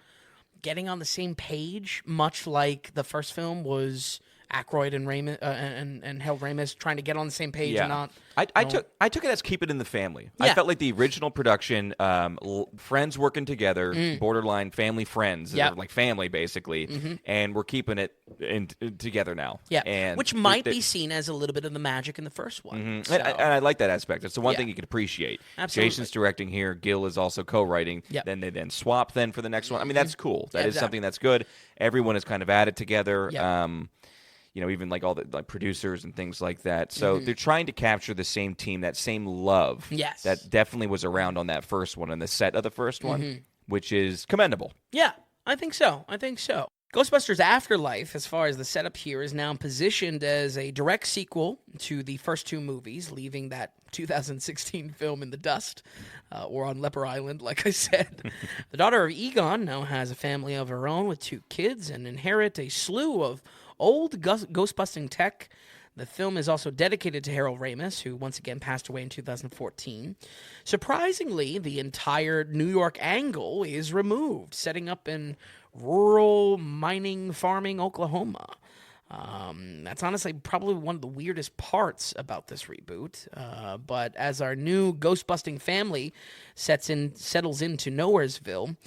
getting on the same page, much like the first film was Aykroyd and Ramis, and Harold Ramis trying to get on the same page and not. I took it as keep it in the family. Yeah. I felt like the original production, friends working together, borderline family friends, like family basically, and we're keeping it together now. Yeah, and which might be seen as a little bit of the magic in the first one. So. And I like that aspect. It's the one thing you could appreciate. Absolutely. Jason's directing here. Gil is also co-writing. Yep. Then they swap for the next one. I mean, that's cool. That is something that's good. Everyone is kind of added together. Yep. Even like all the producers and things like that. So they're trying to capture the same team, that same love. Yes. That definitely was around on that first one and the set of the first one, which is commendable. Yeah, I think so. Ghostbusters Afterlife, as far as the setup here, is now positioned as a direct sequel to the first two movies, leaving that 2016 film in the dust or on Leper Island, like I said. The daughter of Egon now has a family of her own with 2 kids and inherit a slew of old ghost-busting tech. The film is also dedicated to Harold Ramis, who once again passed away in 2014. Surprisingly, the entire New York angle is removed, setting up in rural mining, farming Oklahoma. That's honestly probably one of the weirdest parts about this reboot. But as our new ghost-busting family settles into Nowheresville,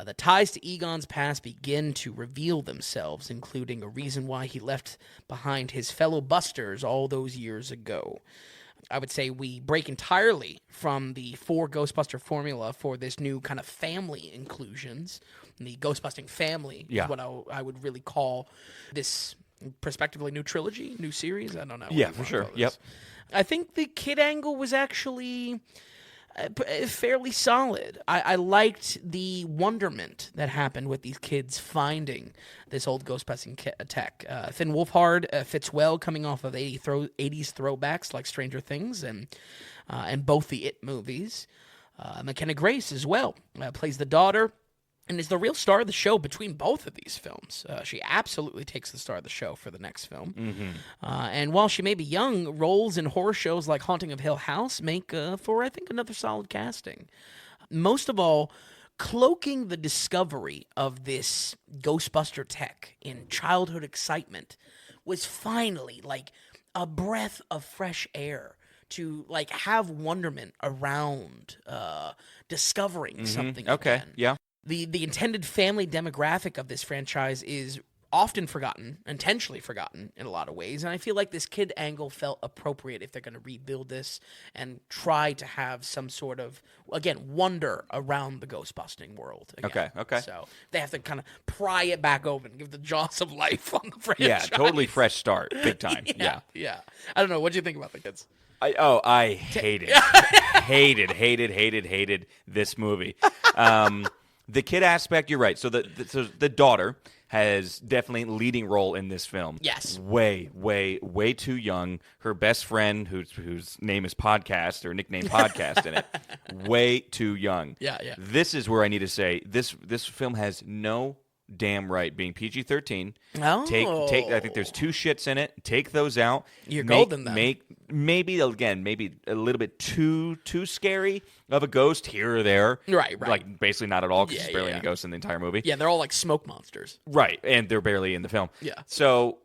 the ties to Egon's past begin to reveal themselves, including a reason why he left behind his fellow Busters all those years ago. I would say we break entirely from the 4 Ghostbuster formula for this new kind of family inclusions. The Ghostbusting family is what I would really call this prospectively new trilogy, new series. I don't know. Yeah, for sure. Yep. I think the kid angle was actually fairly solid. I liked the wonderment that happened with these kids finding this old ghost-busting tech. Finn Wolfhard fits well coming off of 80s throwbacks like Stranger Things and both the It movies. McKenna Grace as well plays the daughter and is the real star of the show between both of these films. She absolutely takes the star of the show for the next film. And while she may be young, roles in horror shows like Haunting of Hill House make for, I think, another solid casting. Most of all, cloaking the discovery of this Ghostbuster tech in childhood excitement was finally like a breath of fresh air to like have wonderment around discovering something again. Yeah. The intended family demographic of this franchise is often forgotten, intentionally forgotten in a lot of ways, and I feel like this kid angle felt appropriate if they're going to rebuild this and try to have some sort of, again, wonder around the ghost-busting world again. Okay. So they have to kind of pry it back open, give the jaws of life on the franchise. Yeah, totally fresh start, big time. Yeah. I don't know. What do you think about the kids? I hated this movie. The kid aspect, you're right. So the daughter has definitely a leading role in this film. Yes. Way too young. Her best friend, whose name is Podcast, or nickname Podcast in it, way too young. Yeah. This is where I need to say, this film has no damn right being PG-13. Oh. Take. I think there's 2 shits in it. Take those out. You're golden then. Maybe a little bit too scary of a ghost here or there. Right. Like basically not at all, because there's barely Yeah. any ghosts in the entire movie. Yeah, they're all like smoke monsters. Right, and they're barely in the film. Yeah. So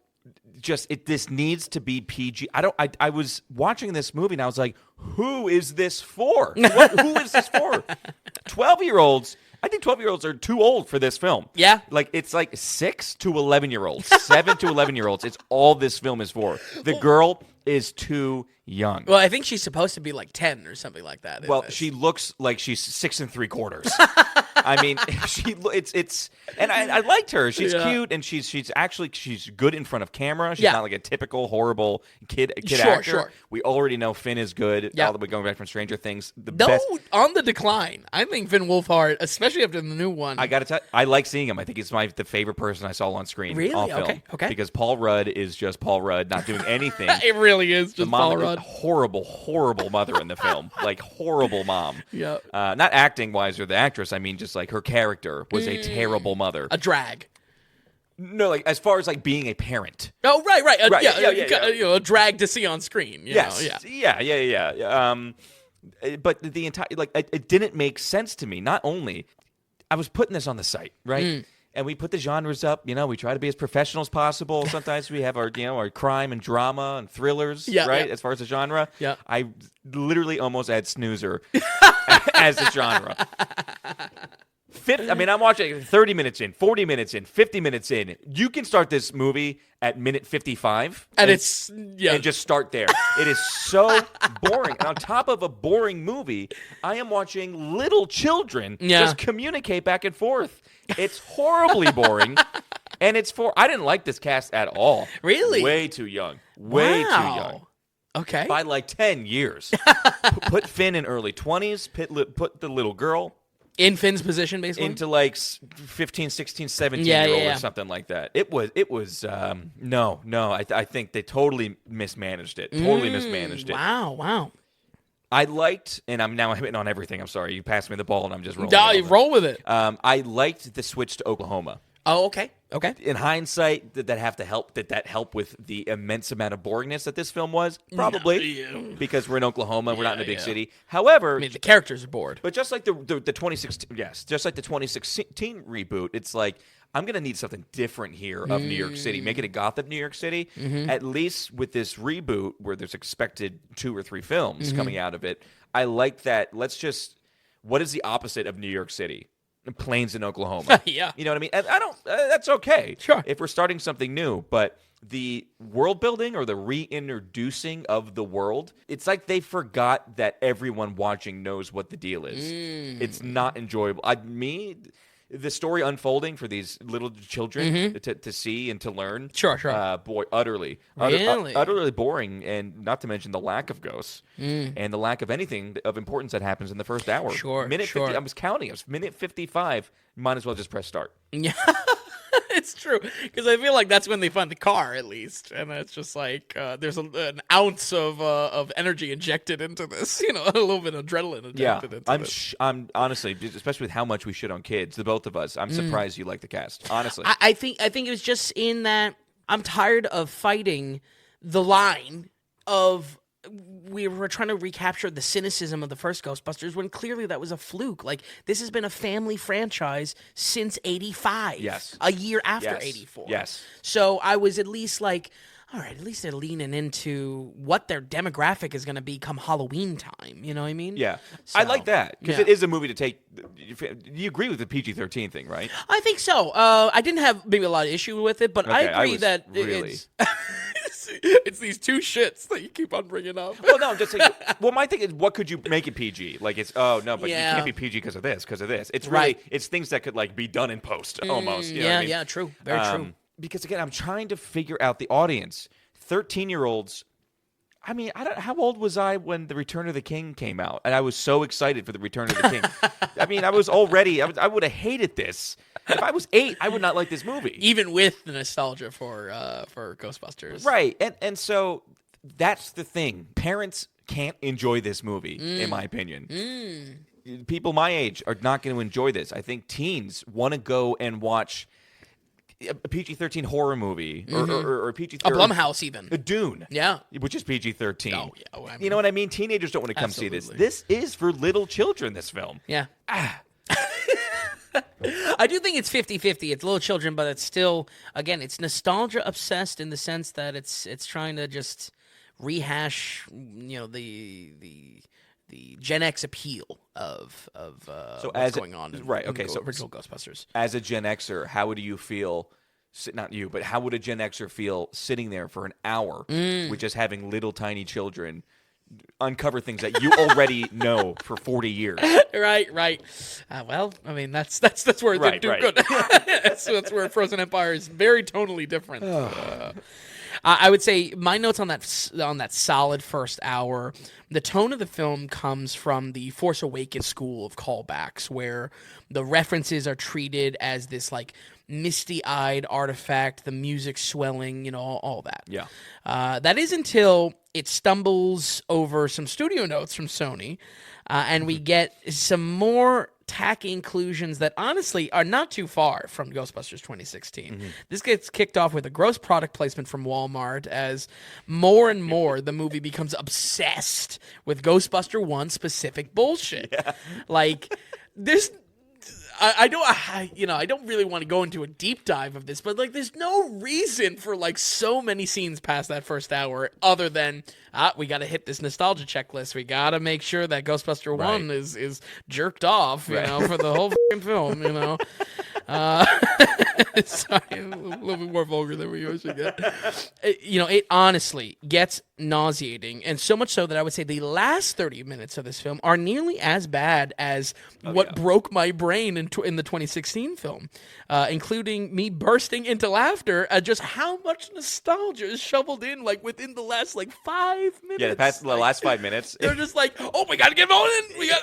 this needs to be PG. I was watching this movie and I was like, who is this for? Who is this for? 12-year-olds. I think 12-year-olds are too old for this film. Yeah. Like, it's like 6 to 11-year-olds, 7 to 11-year-olds. It's all this film is for. The girl is too young. Well, I think she's supposed to be like 10 or something like that. Well, she looks like she's 6 3/4. I mean, and I liked her. She's cute, and she's good in front of camera. She's not like a typical horrible kid actor. Sure. We already know Finn is good. Yep. All the way going back from Stranger Things. On the decline. I think Finn Wolfhard, especially after the new one. I gotta tell you, I like seeing him. I think he's the favorite person I saw on screen. Really? All film. Okay. Because Paul Rudd is just Paul Rudd, not doing anything. It really is just Paul Rudd. Horrible mother in the film. Like, horrible mom. Yeah. Not acting wise or the actress. I mean, just like her character was a terrible mother. A drag. No, like as far as like being a parent. Oh, right. Yeah. You know, a drag to see on screen. Yes. Yeah. But the entire it didn't make sense to me. Not only I was putting this on the site, right? And we put the genres up. You know, we try to be as professional as possible. Sometimes we have our crime and drama and thrillers, right? Yeah. As far as the genre. Yeah. I literally almost had snoozer as the genre. I'm watching 30 minutes in, 40 minutes in, 50 minutes in. You can start this movie at minute 55. And and just start there. It is so boring. And on top of a boring movie, I am watching little children just communicate back and forth. It's horribly boring. And I didn't like this cast at all. Really? Way too young. Way too young. Okay. By like 10 years. Put Finn in early 20s, put the little girl in Finn's position, basically? into like 15, 16, 17-year-old or something like that. It was no. I think they totally mismanaged it. Totally mismanaged it. Wow. I liked, and I'm now hitting on everything. I'm sorry. You passed me the ball, and I'm just rolling. No, you roll with it. I liked the switch to Oklahoma. Oh, okay. In hindsight, did that help with the immense amount of boringness that this film was? Probably. No. Because we're in Oklahoma, we're not in a big city. However, I mean, the characters are bored. But just like the 2016, just like the 2016 reboot, it's like, I'm going to need something different here of New York City. Make it a Gotham New York City. At least with this reboot, where there's expected 2 or 3 films coming out of it, I like that. What is the opposite of New York City? Plains in Oklahoma. Yeah. You know what I mean? And I don't, that's okay. Sure. If we're starting something new, but the world building or the reintroducing of the world, it's like they forgot that everyone watching knows what the deal is. It's not enjoyable. The story unfolding for these little children to see and to learn. Sure. Boy, utterly boring, and not to mention the lack of ghosts and the lack of anything of importance that happens in the first hour. Sure. 50, I was counting. It was minute 55. Might as well just press start. Yeah. It's true, because I feel like that's when they find the car, at least, and it's just like there's an ounce of energy injected into this, a little bit of adrenaline injected into this. I'm honestly, especially with how much we shit on kids, the both of us, I'm surprised you like the cast. Honestly, I think it was just in that I'm tired of fighting the line of we were trying to recapture the cynicism of the first Ghostbusters when clearly that was a fluke. Like, this has been a family franchise since 85. Yes. A year after 84. Yes. So I was at least like, all right, at least they're leaning into what their demographic is going to be come Halloween time. You know what I mean? Yeah. So, I like that, because it is a movie to take. You agree with the PG-13 thing, right? I think so. I didn't have maybe a lot of issue with it, but I agree that it's... It's these two shits that you keep on bringing up. Well, no, I'm just saying. Well, my thing is, what could you make it PG? Like, it's but you can't be PG because of this, It's really, it's things that could like be done in post almost. You know what I mean? Yeah, true, very true. Because again, I'm trying to figure out the audience. 13-year-olds. I mean, how old was I when The Return of the King came out? And I was so excited for The Return of the King. I mean, I would have hated this. If I was 8, I would not like this movie. Even with the nostalgia for Ghostbusters. Right. And so that's the thing. Parents can't enjoy this movie, in my opinion. People my age are not going to enjoy this. I think teens want to go and watch a PG-13 horror movie or a PG-13. A Blumhouse even. A Dune. Yeah. Which is PG-13. Oh, yeah. Well, you know what I mean? Teenagers don't want to come see this. This is for little children, this film. Yeah. I do think it's 50-50. It's little children, but it's still, again, it's nostalgia obsessed in the sense that it's trying to just rehash, the Gen X appeal of what's going on in the original Ghostbusters. As a Gen Xer, how would you feel? Not you, but how would a Gen Xer feel sitting there for an hour with just having little tiny children uncover things that you already know for 40 years? Right. Well, I mean, that's where they do good. that's where Frozen Empire is very tonally different. I would say my notes on that solid first hour, the tone of the film comes from the Force Awakens school of callbacks, where the references are treated as this like misty-eyed artifact, the music swelling, all that. Yeah. That is until it stumbles over some studio notes from Sony, and we get some more tacky inclusions that honestly are not too far from Ghostbusters 2016. This gets kicked off with a gross product placement from Walmart as more and more the movie becomes obsessed with Ghostbuster 1 specific bullshit. Yeah. Like, there's... I don't really want to go into a deep dive of this, but like, there's no reason for like so many scenes past that first hour other than we got to hit this nostalgia checklist. We got to make sure that Ghostbuster 1 is jerked off, for the whole fucking film, Sorry, a little bit more vulgar than we usually get. It honestly gets nauseating, and so much so that I would say the last 30 minutes of this film are nearly as bad as broke my brain in the 2016 film, including me bursting into laughter at just how much nostalgia is shoveled in, like within the last 5 minutes. The last 5 minutes. They're just like, oh, we gotta get going. We got.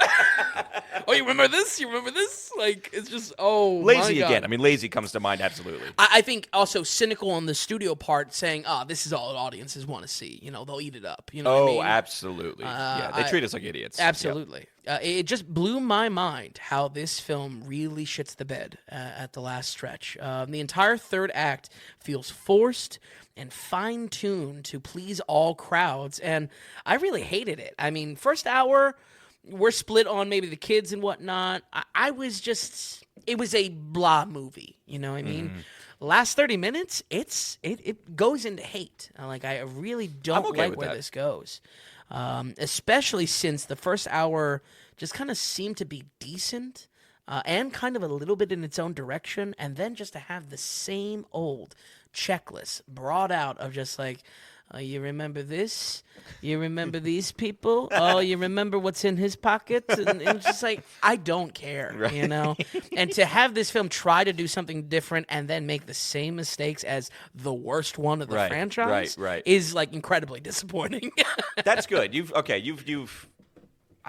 Oh, you remember this? You remember this? Like, it's just lazy again. I mean, lazy comes to mind absolutely. I think also cynical on the studio part, saying, this is all audiences want to see. They'll eat it up. You know what I mean? Absolutely. They treat us like idiots. Absolutely. Yep. It just blew my mind how this film really shits the bed at the last stretch. The entire third act feels forced and fine-tuned to please all crowds, and I really hated it. I mean, first hour, we're split on maybe the kids and whatnot. I was just... It was a blah movie, you know what I mean? Last 30 minutes, it goes into hate. I really don't like where this goes. Especially since the first hour just kind of seemed to be decent. and kind of a little bit in its own direction, and then just to have the same old checklist brought out of just like, you remember this? You remember these people? Oh, you remember what's in his pockets? And it's just like, I don't care, right. And to have this film try to do something different and then make the same mistakes as the worst one of the franchise is like incredibly disappointing. That's good. You've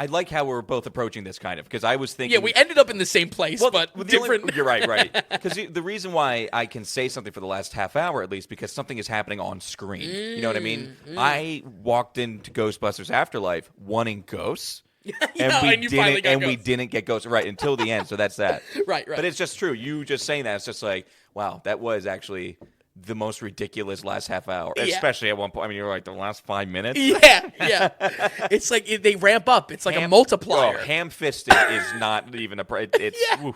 I like how we're both approaching this kind of, because I was thinking... Yeah, we ended up in the same place, but different... You're right. Because the reason why I can say something for the last half hour, at least, because something is happening on screen. You know what I mean? I walked into Ghostbusters Afterlife wanting ghosts, and we didn't get ghosts, right, until the end, so that's that. Right. But it's just true. You just saying that, it's just like, wow, that was actually... the most ridiculous last half hour, especially at one point. I mean, you're like, the last 5 minutes? Yeah. It's like they ramp up. It's like a multiplier. Ham-fisted is not even a... It's... Woo.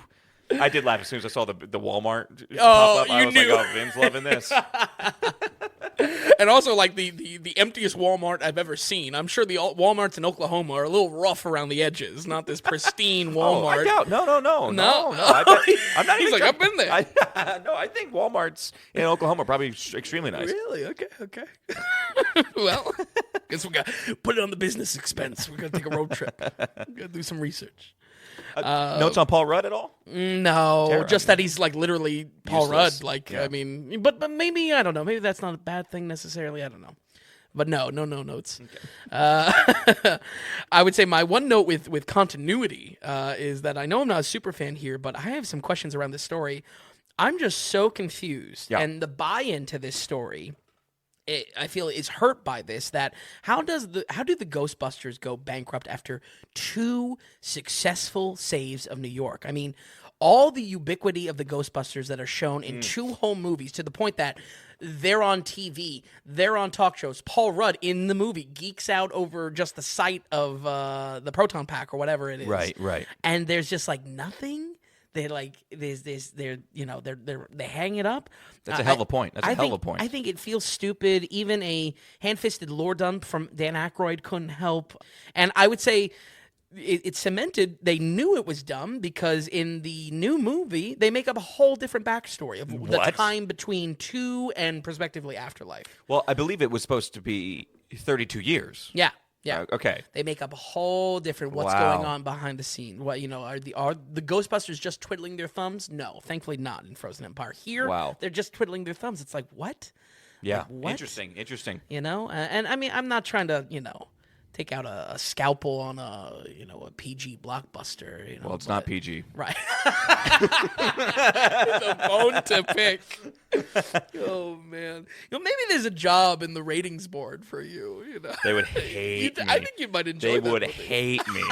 I did laugh as soon as I saw the Walmart pop up. I was knew. Like, oh, Vin's loving this. And also, like, the emptiest Walmart I've ever seen. I'm sure the Walmarts in Oklahoma are a little rough around the edges. Not this pristine Walmart. Oh, I doubt. No. I'm not even like, I've been there. I think Walmarts in Oklahoma are probably extremely nice. Really? Okay. Well, guess we got put it on the business expense. We're going to take a road trip. We're going to do some research. Notes on Paul Rudd at all? No, just that he's like literally Paul useless. Rudd. Like, I mean, but maybe, I don't know. Maybe that's not a bad thing necessarily. I don't know. But no notes. Okay. I would say my one note with continuity is that I know I'm not a super fan here, but I have some questions around this story. I'm just so confused. Yeah. And the buy-in to this story, I feel, is hurt by this. That how do the Ghostbusters go bankrupt after 2 successful saves of New York? I mean, all the ubiquity of the Ghostbusters that are shown in 2 home movies, to the point that they're on TV, they're on talk shows. Paul Rudd in the movie geeks out over just the sight of the proton pack or whatever it is. Right. And there's just like nothing. They like they hang it up. That's a hell of a point. That's a hell of a point. I think it feels stupid. Even a hand-fisted lore dump from Dan Aykroyd couldn't help. And I would say it cemented. They knew it was dumb because in the new movie they make up a whole different backstory of the time between 2 and prospectively Afterlife. Well, I believe it was supposed to be 32 years. Yeah. Okay. They make up a whole different what's going on behind the scene. What are the Ghostbusters just twiddling their thumbs? No, thankfully not in Frozen Empire. Here, they're just twiddling their thumbs. It's like, what? Yeah. Like, what? Interesting. And I mean, I'm not trying to take out a scalpel on a PG blockbuster. Well, it's not PG, right? The bone to pick. Oh man, maybe there's a job in the ratings board for you. They would hate me. I think you might enjoy. They would hate me.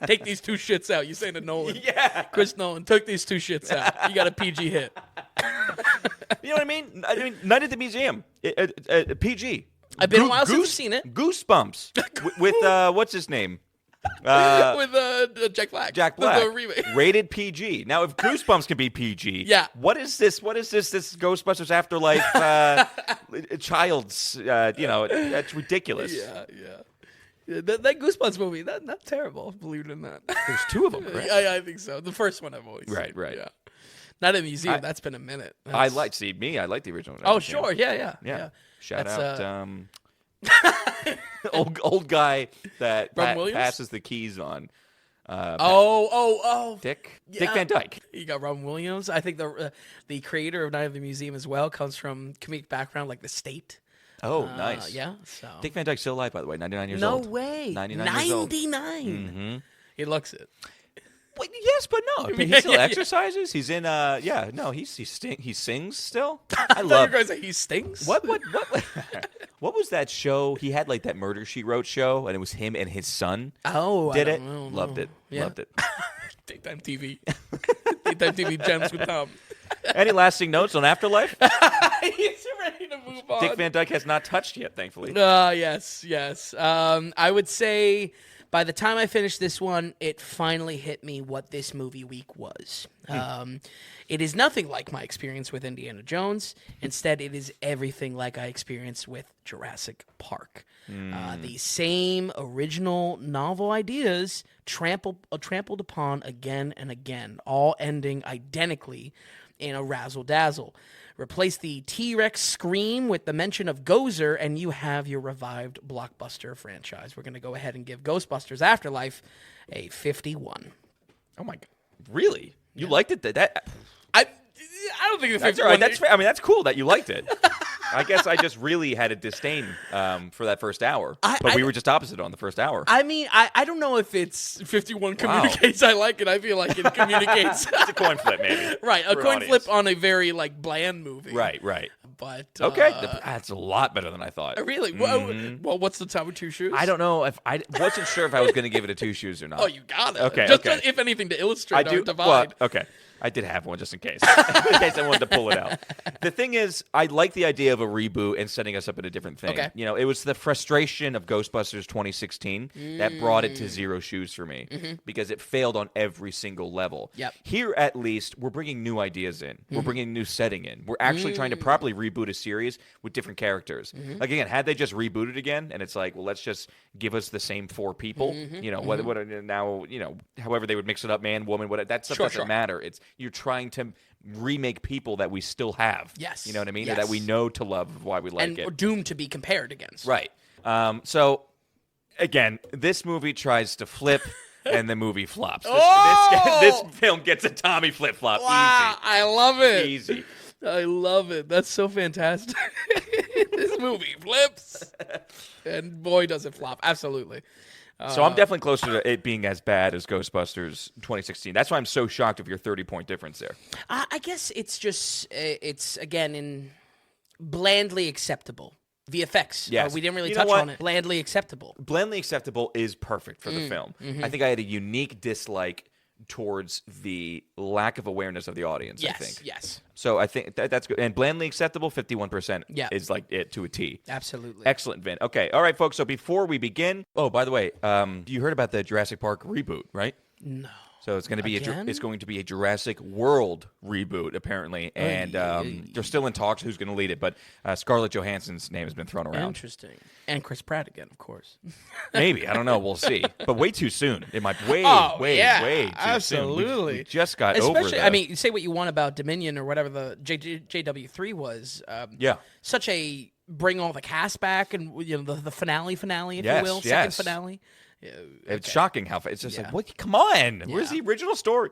Take these 2 shits out. You saying to Nolan? Yeah, Chris Nolan took these 2 shits out. You got a PG hit. You know what I mean? Night at the Museum, PG. I've been a while since you've seen it. Goosebumps with what's his name? With Jack Black. The remake. Rated PG. Now, if Goosebumps can be PG, what is this? This Ghostbusters Afterlife child's? That's ridiculous. Yeah. That Goosebumps movie, not terrible. Believe it or not. There's 2 of them, right? I think so. The first one I've always seen. Right. Yeah. Not in the museum. That's been a minute. I like the original. Oh, sure. Yeah. Shout out old guy that passes the keys on. Dick Van Dyke. You got Robin Williams. I think the creator of Night of the Museum as well comes from comedic background like The State. Oh, nice. Yeah. So Dick Van Dyke's still alive, by the way. 99 years old. No way. 99 years old. 99. Mm-hmm. He looks it. Well, yes, but no. I mean, he still exercises. He's in. He sings still. I love. You guys say he stings. What was that show? He had like that Murder She Wrote show, and it was him and his son. Oh, did it? Loved it. Loved it. Daytime TV. Daytime TV gems with Tom. Any lasting notes on Afterlife? He's ready to move on. Dick Van Dyke has not touched yet, thankfully. Yes. I would say By the time I finished this one, it finally hit me what this movie week was. It is nothing like my experience with Indiana Jones. Instead, it is everything like I experienced with Jurassic Park. The same original novel ideas trampled upon again and again, all ending identically in a razzle-dazzle. Replace the T-Rex scream with the mention of Gozer, and you have your revived blockbuster franchise. We're going to go ahead and give Ghostbusters Afterlife a 51. Oh, my God. Really? You liked it? I don't think that's all right. That's fair. I mean, that's cool that you liked it. I guess I just really had a disdain for that first hour. But we were just opposite on the first hour. I mean, I don't know if it's 51 communicates I like it. I feel like it communicates. It's a coin flip, maybe. Right, a coin flip on a very, bland movie. Right. But okay, that's a lot better than I thought. Really? Well, what's the time with two shoes? I don't know. If I wasn't sure if I was going to give it a 2 shoes or not. Oh, you got it. Okay. Just if anything, to illustrate our divide. Well, okay. I did have one just in case. In case I wanted to pull it out. The thing is, I like the idea of a reboot and setting us up in a different thing. Okay. You know, it was the frustration of Ghostbusters 2016 that brought it to 0 shoes for me because it failed on every single level. Yep. Here, at least, we're bringing new ideas in. We're bringing new setting in. We're actually trying to properly reboot a series with different characters. Like, again, had they just rebooted again, and it's like, well, let's just give us the same 4 people. You know, what now, you know, however they would mix it up, man, woman, whatever. That stuff doesn't matter. It's you're trying to remake people that we still have. Yes. You know what I mean? Yes. Or that we know to love, why we like and it. And doomed to be compared against. Right. So, again, this movie tries to flip, and the movie flops. This film gets a Tommy flip-flop. Wow, Easy. I love it. Easy. I love it. That's so fantastic. This movie flips. And boy, does it flop. Absolutely. So I'm definitely closer to it being as bad as Ghostbusters 2016. That's why I'm so shocked of your 30-point difference there. I guess it's just, it's, again, blandly acceptable. VFX. Yes. We didn't really touch on it. Blandly acceptable. Blandly acceptable is perfect for the film. I think I had a unique dislike towards the lack of awareness of the audience, Yes, I think. yes. So I think that's good. And blandly acceptable, 51% is like it to a T. Absolutely. Excellent, Vin. Okay, all right, folks. So before we begin, oh, by the way, you heard about the Jurassic Park reboot, right? No. So it's going to be it's going to be a Jurassic World reboot apparently, and they're still in talks who's going to lead it. But Scarlett Johansson's name has been thrown around. Interesting. And Chris Pratt again, of course. Maybe, I don't know. We'll see. But way too soon. It might way too absolutely. soon. We just got over that. I mean, say what you want about Dominion or whatever the JW3 was. Such a bring all the cast back and the finale, if you will, second finale. It's shocking how it's just like, what? Come on, where's the original story?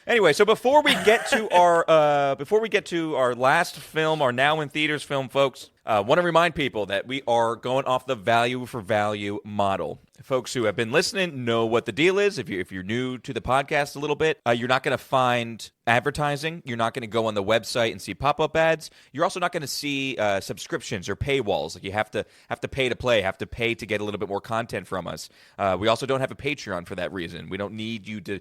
Anyway, so before we get to our last film, our now in theaters film, folks, want to remind people that we are going off the value for value model. Folks who have been listening know what the deal is. If you're new to the podcast a little bit, you're not going to find advertising. You're not going to go on the website and see pop-up ads. You're also not going to see subscriptions or paywalls. Like you have to pay to play, have to pay to get a little bit more content from us. We also don't have a Patreon for that reason. We don't need you to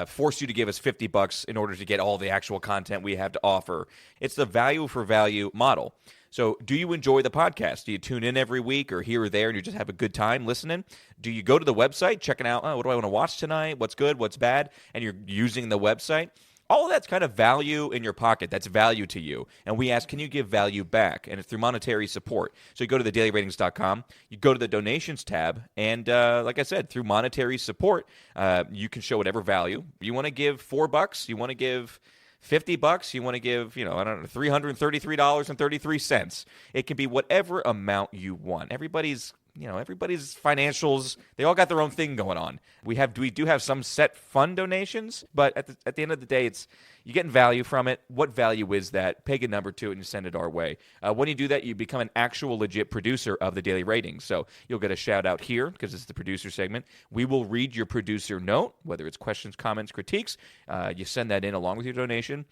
force you to give us $50 in order to get all the actual content we have to offer. It's the value for value model. So do you enjoy the podcast? Do you tune in every week or here or there and you just have a good time listening? Do you go to the website, checking out, what do I want to watch tonight? What's good? What's bad? And you're using the website? All of that's kind of value in your pocket. That's value to you. And we ask, can you give value back? And it's through monetary support. So you go to thedailyratings.com, you go to the donations tab, and like I said, through monetary support, you can show whatever value. You want to give $4, you want to give $50, you want to give, $333.33. It can be whatever amount you want. Everybody's financials, they all got their own thing going on. We do have some set fund donations, but at the end of the day, you're getting value from it. What value is that? Peg a number to it and send it our way. When you do that, you become an actual legit producer of the Daily Ratings. So you'll get a shout out here because it's the producer segment. We will read your producer note, whether it's questions, comments, critiques. You send that in along with your donation.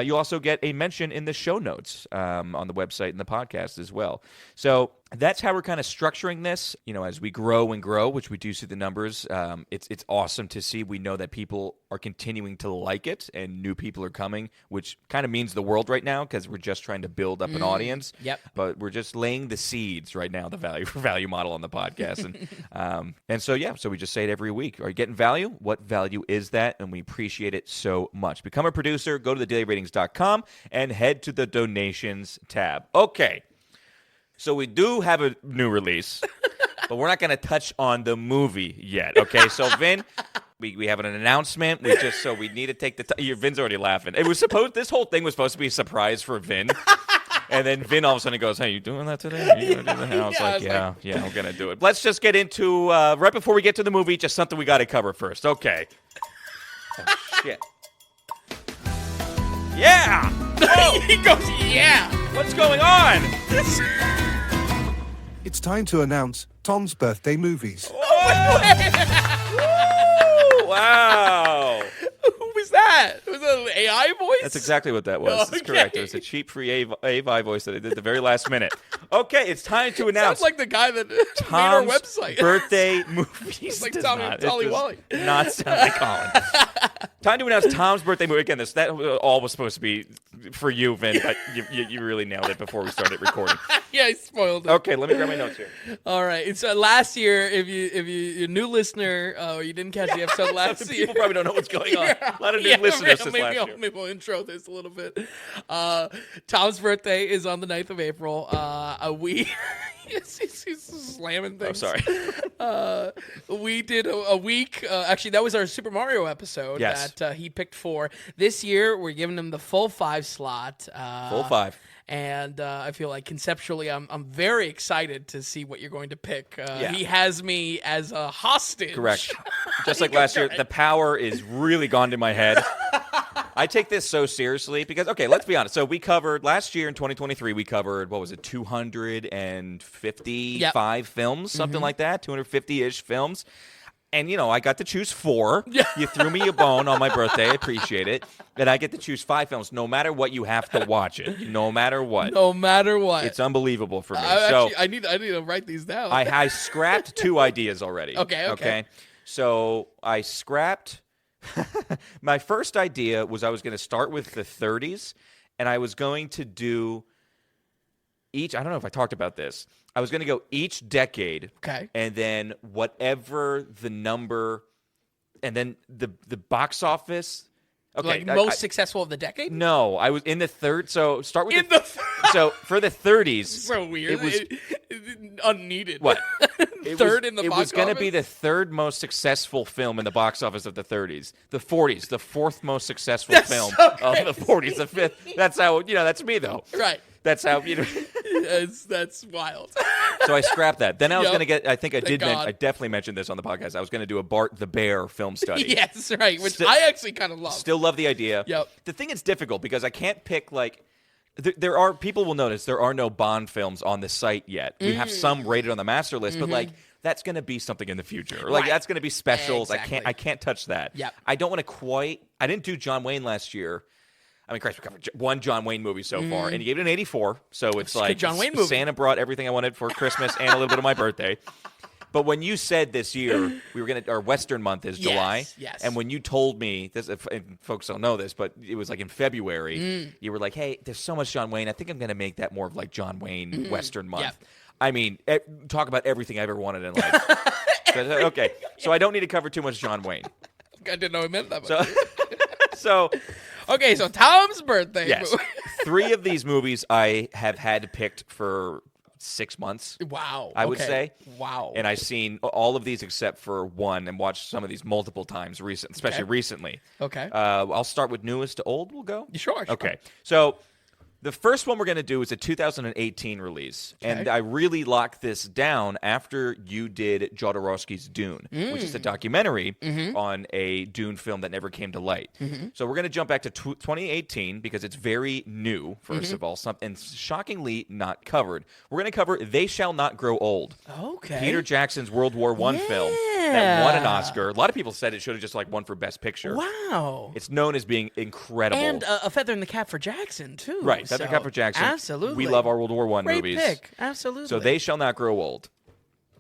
You also get a mention in the show notes on the website and the podcast as well. So that's how we're kind of structuring this. As we grow and grow, which we do see the numbers, it's awesome to see. We know that people are continuing to like it, and new people are coming, which kind of means the world right now because we're just trying to build up an audience. Yep. But we're just laying the seeds right now, the value model on the podcast, and so we just say it every week. Are you getting value? What value is that? And we appreciate it so much. Become a producer. Go to thedailyratings.com and head to the donations tab. Okay. So we do have a new release, but we're not going to touch on the movie yet. Okay, so Vin, we have an announcement. We need to take the Vin's already laughing. This whole thing was supposed to be a surprise for Vin, and then Vin all of a sudden goes, "Hey, you doing that today? Are you gonna do that?" And I was like, "Yeah, I'm gonna do it." Let's just get into right before we get to the movie, just something we got to cover first. Okay. Oh, shit. Yeah. Whoa. He goes, yeah. What's going on? It's time to announce Tom's birthday movies. Wow. Who was that? Was it an AI voice? That's exactly what that was. That's correct. It was a cheap free AI voice that I did at the very last minute. Okay, it's time to announce. Sounds like the guy that made Tom's our website. birthday movies. It's like does Tommy not. Tolly It does Wally. Not sound like Colin. Time to announce Tom's birthday movie. Again, that all was supposed to be for you, Vin, but you really nailed it before we started recording. Yeah, I spoiled it. Okay, let me grab my notes here. All right. So last year, if you're a new listener or you didn't catch the episode last year, People probably don't know what's going on. A lot of new listeners this last year. Maybe I'll intro this a little bit. Tom's birthday is on the 9th of April. He's slamming things. Oh, sorry. We did a week. Actually, that was our Super Mario episode that he picked for. This year, we're giving him the full 5 slot. Full 5. And I feel like conceptually, I'm very excited to see what you're going to pick. He has me as a hostage. Correct. Just like last year, the power is really gone to my head. I take this so seriously because, okay, let's be honest. So we covered, last year in 2023, we covered, 255 films, something like that, 250-ish films. And, I got to choose 4. You threw me a bone on my birthday. I appreciate it. And I get to choose 5 films. No matter what, you have to watch it. No matter what. No matter what. It's unbelievable for me. I need to write these down. I scrapped 2 ideas already. Okay. So I scrapped... My first idea was I was going to start with the 30s, and I was going to do each... I don't know if I talked about this. I was going to go each decade, and then whatever the number, and then the box office. Okay, like most successful of the decade? No, I was in the third. So start with so for the 30s. So weird. It was unneeded. What? Third in the box office? It was going to be the 3rd most successful film in the box office of the 30s. The 40s, the 4th most successful film of the 40s. The 5th. That's how, that's me, though. Right. That's how, That's wild. So I scrapped that. Then I was going to get, I think I definitely mentioned this on the podcast. I was going to do a Bart the Bear film study. Yes, right. Which I actually kind of love. Still love the idea. Yep. The thing is difficult because I can't pick, people will notice there are no Bond films on the site yet. We have some rated on the master list, but that's going to be something in the future. That's going to be specials. Exactly. I can't touch that. Yep. I don't want to I didn't do John Wayne last year. I mean, Christ, we covered one John Wayne movie so far, and he gave it an 84. So it's like John Wayne movie. Santa brought everything I wanted for Christmas and a little bit of my birthday. But when you said this year our Western month is July, yes. And when you told me this, and folks don't know this, but it was like in February, you were like, "Hey, there's so much John Wayne. I think I'm going to make that more of like John Wayne Western month." Yep. I mean, talk about everything I've ever wanted in life. Okay, so I don't need to cover too much John Wayne. I didn't know he meant that. So okay, so Tom's birthday. Yes, 3 of these movies I have had picked for 6 months. Wow. I would say. Wow. And I've seen all of these except for one and watched some of these multiple times, especially recently. Okay. I'll start with newest to old, we'll go? Sure. Okay. So the first one we're going to do is a 2018 release. Okay. And I really locked this down after you did Jodorowsky's Dune, which is a documentary on a Dune film that never came to light. So we're going to jump back to 2018 because it's very new, first of all, and shockingly not covered. We're going to cover They Shall Not Grow Old. Okay. Peter Jackson's World War I film that won an Oscar. A lot of people said it should have just won for Best Picture. Wow. It's known as being incredible. And a feather in the cap for Jackson, too. Right. Feather Cap for Jackson. Absolutely. We love our World War I Great movies. pick. Absolutely. So They Shall Not Grow Old.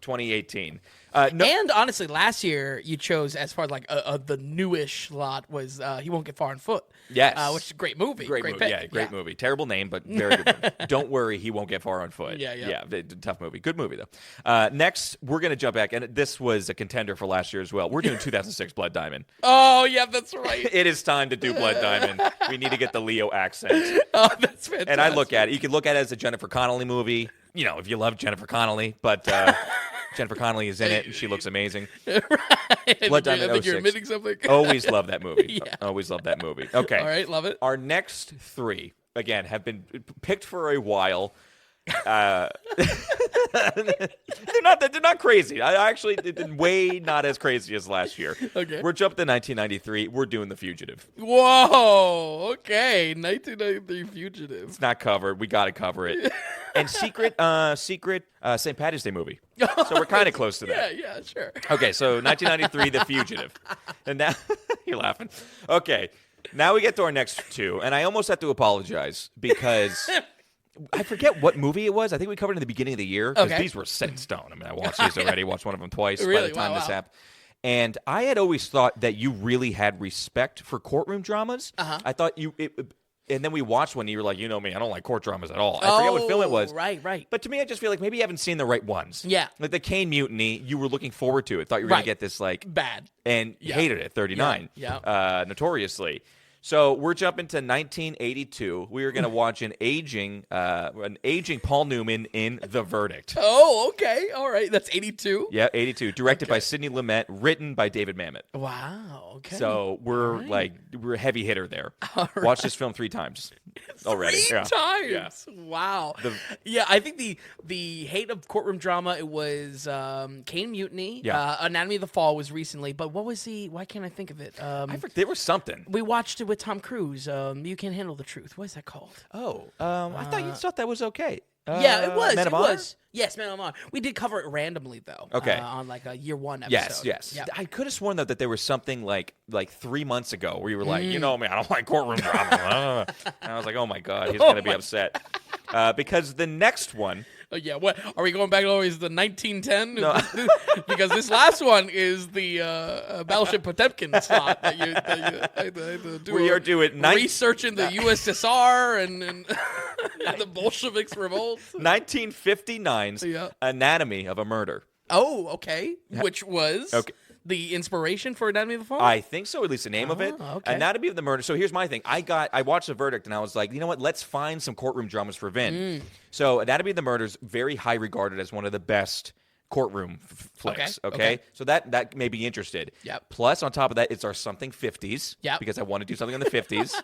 2018. And honestly, last year you chose as far as like the newish lot was He Won't Get Far on Foot. Yes. Which is a great movie. Great Great movie. pick. Yeah, great movie. Terrible name, but very good movie. Don't worry, He Won't Get Far on Foot. Yeah. Tough movie. Good movie, though. Next, we're going to jump back, and this was a contender for last year as well. We're doing 2006 Blood Diamond. Oh, yeah, that's right. It is time to do Blood Diamond. We need to get the Leo accent. Oh, that's fantastic. And I look at it. You can look at it as a Jennifer Connelly movie, if you love Jennifer Connelly, but Jennifer Connelly is in it, and she looks amazing. Right. Blood Diamond I think 06. you're admitting something. Always love that movie. Yeah. Always love that movie. Okay. All right, love it. Our next three, again, have been picked for a while. They're not crazy. I actually did way not as crazy as last year. Okay. We're jumping to 1993. We're doing The Fugitive. Whoa. Okay. 1993 Fugitive. It's not covered. We got to cover it. And secret St. Patty's Day movie. So we're kind of close to that. Yeah, sure. Okay, so 1993, The Fugitive. And now you're laughing. Okay. Now we get to our next two, and I almost have to apologize because I forget what movie it was. I think we covered it in the beginning of the year because these were set in stone. I mean, I watched these already. Watched one of them twice by the time this happened. And I had always thought that you really had respect for courtroom dramas. I thought and then we watched one, and you were like, you know me, I don't like court dramas at all. I forget what film it was. Right. But to me, I just feel like maybe you haven't seen the right ones. Yeah. Like the Kane Mutiny, you were looking forward to it. Thought you were going to get this, like... Bad. And hated it, 39. Yeah. Notoriously. So we're jumping to 1982. We are going to watch an aging Paul Newman in The Verdict. Oh, okay. All right. That's 82? Yeah, 82. Directed by Sidney Lumet, written by David Mamet. Wow. Okay. So we're we're a heavy hitter there. Watched this film 3 times already. 3 times? Yeah. Wow. I think the hate of courtroom drama, it was Kane Mutiny. Yeah. Anatomy of the Fall was recently, but what was why can't I think of it? There was something. We watched it with Tom Cruise. You Can't Handle the Truth. What is that called? Oh, I thought you thought that was okay. Yeah, it was. Man of it Honor? was. Yes, Man of Honor. We did cover it randomly though. Okay. On like a year 1 episode. Yes. Yep. I could have sworn though that there was something like 3 months ago where you were like, you know me, I don't like courtroom drama. And I was like, oh my god, he's gonna be upset because the next one. Yeah, what are we going back always the 1910? No. Because this last one is the Battleship Potemkin slot that you had to do. We are doing research in the USSR and the Bolsheviks revolt. 1959's Anatomy of a Murder. Oh, okay. Which was the inspiration for Anatomy of the Fall? I think so, at least the name of it. Okay. Anatomy of the Murder. So here's my thing. I watched The Verdict, and I was like, you know what? Let's find some courtroom dramas for Vin. So Anatomy of the Murder is very high regarded as one of the best courtroom flicks. Okay? So that may be interested. Yep. Plus, on top of that, it's our something 50s. Yep. Because I want to do something in the 50s.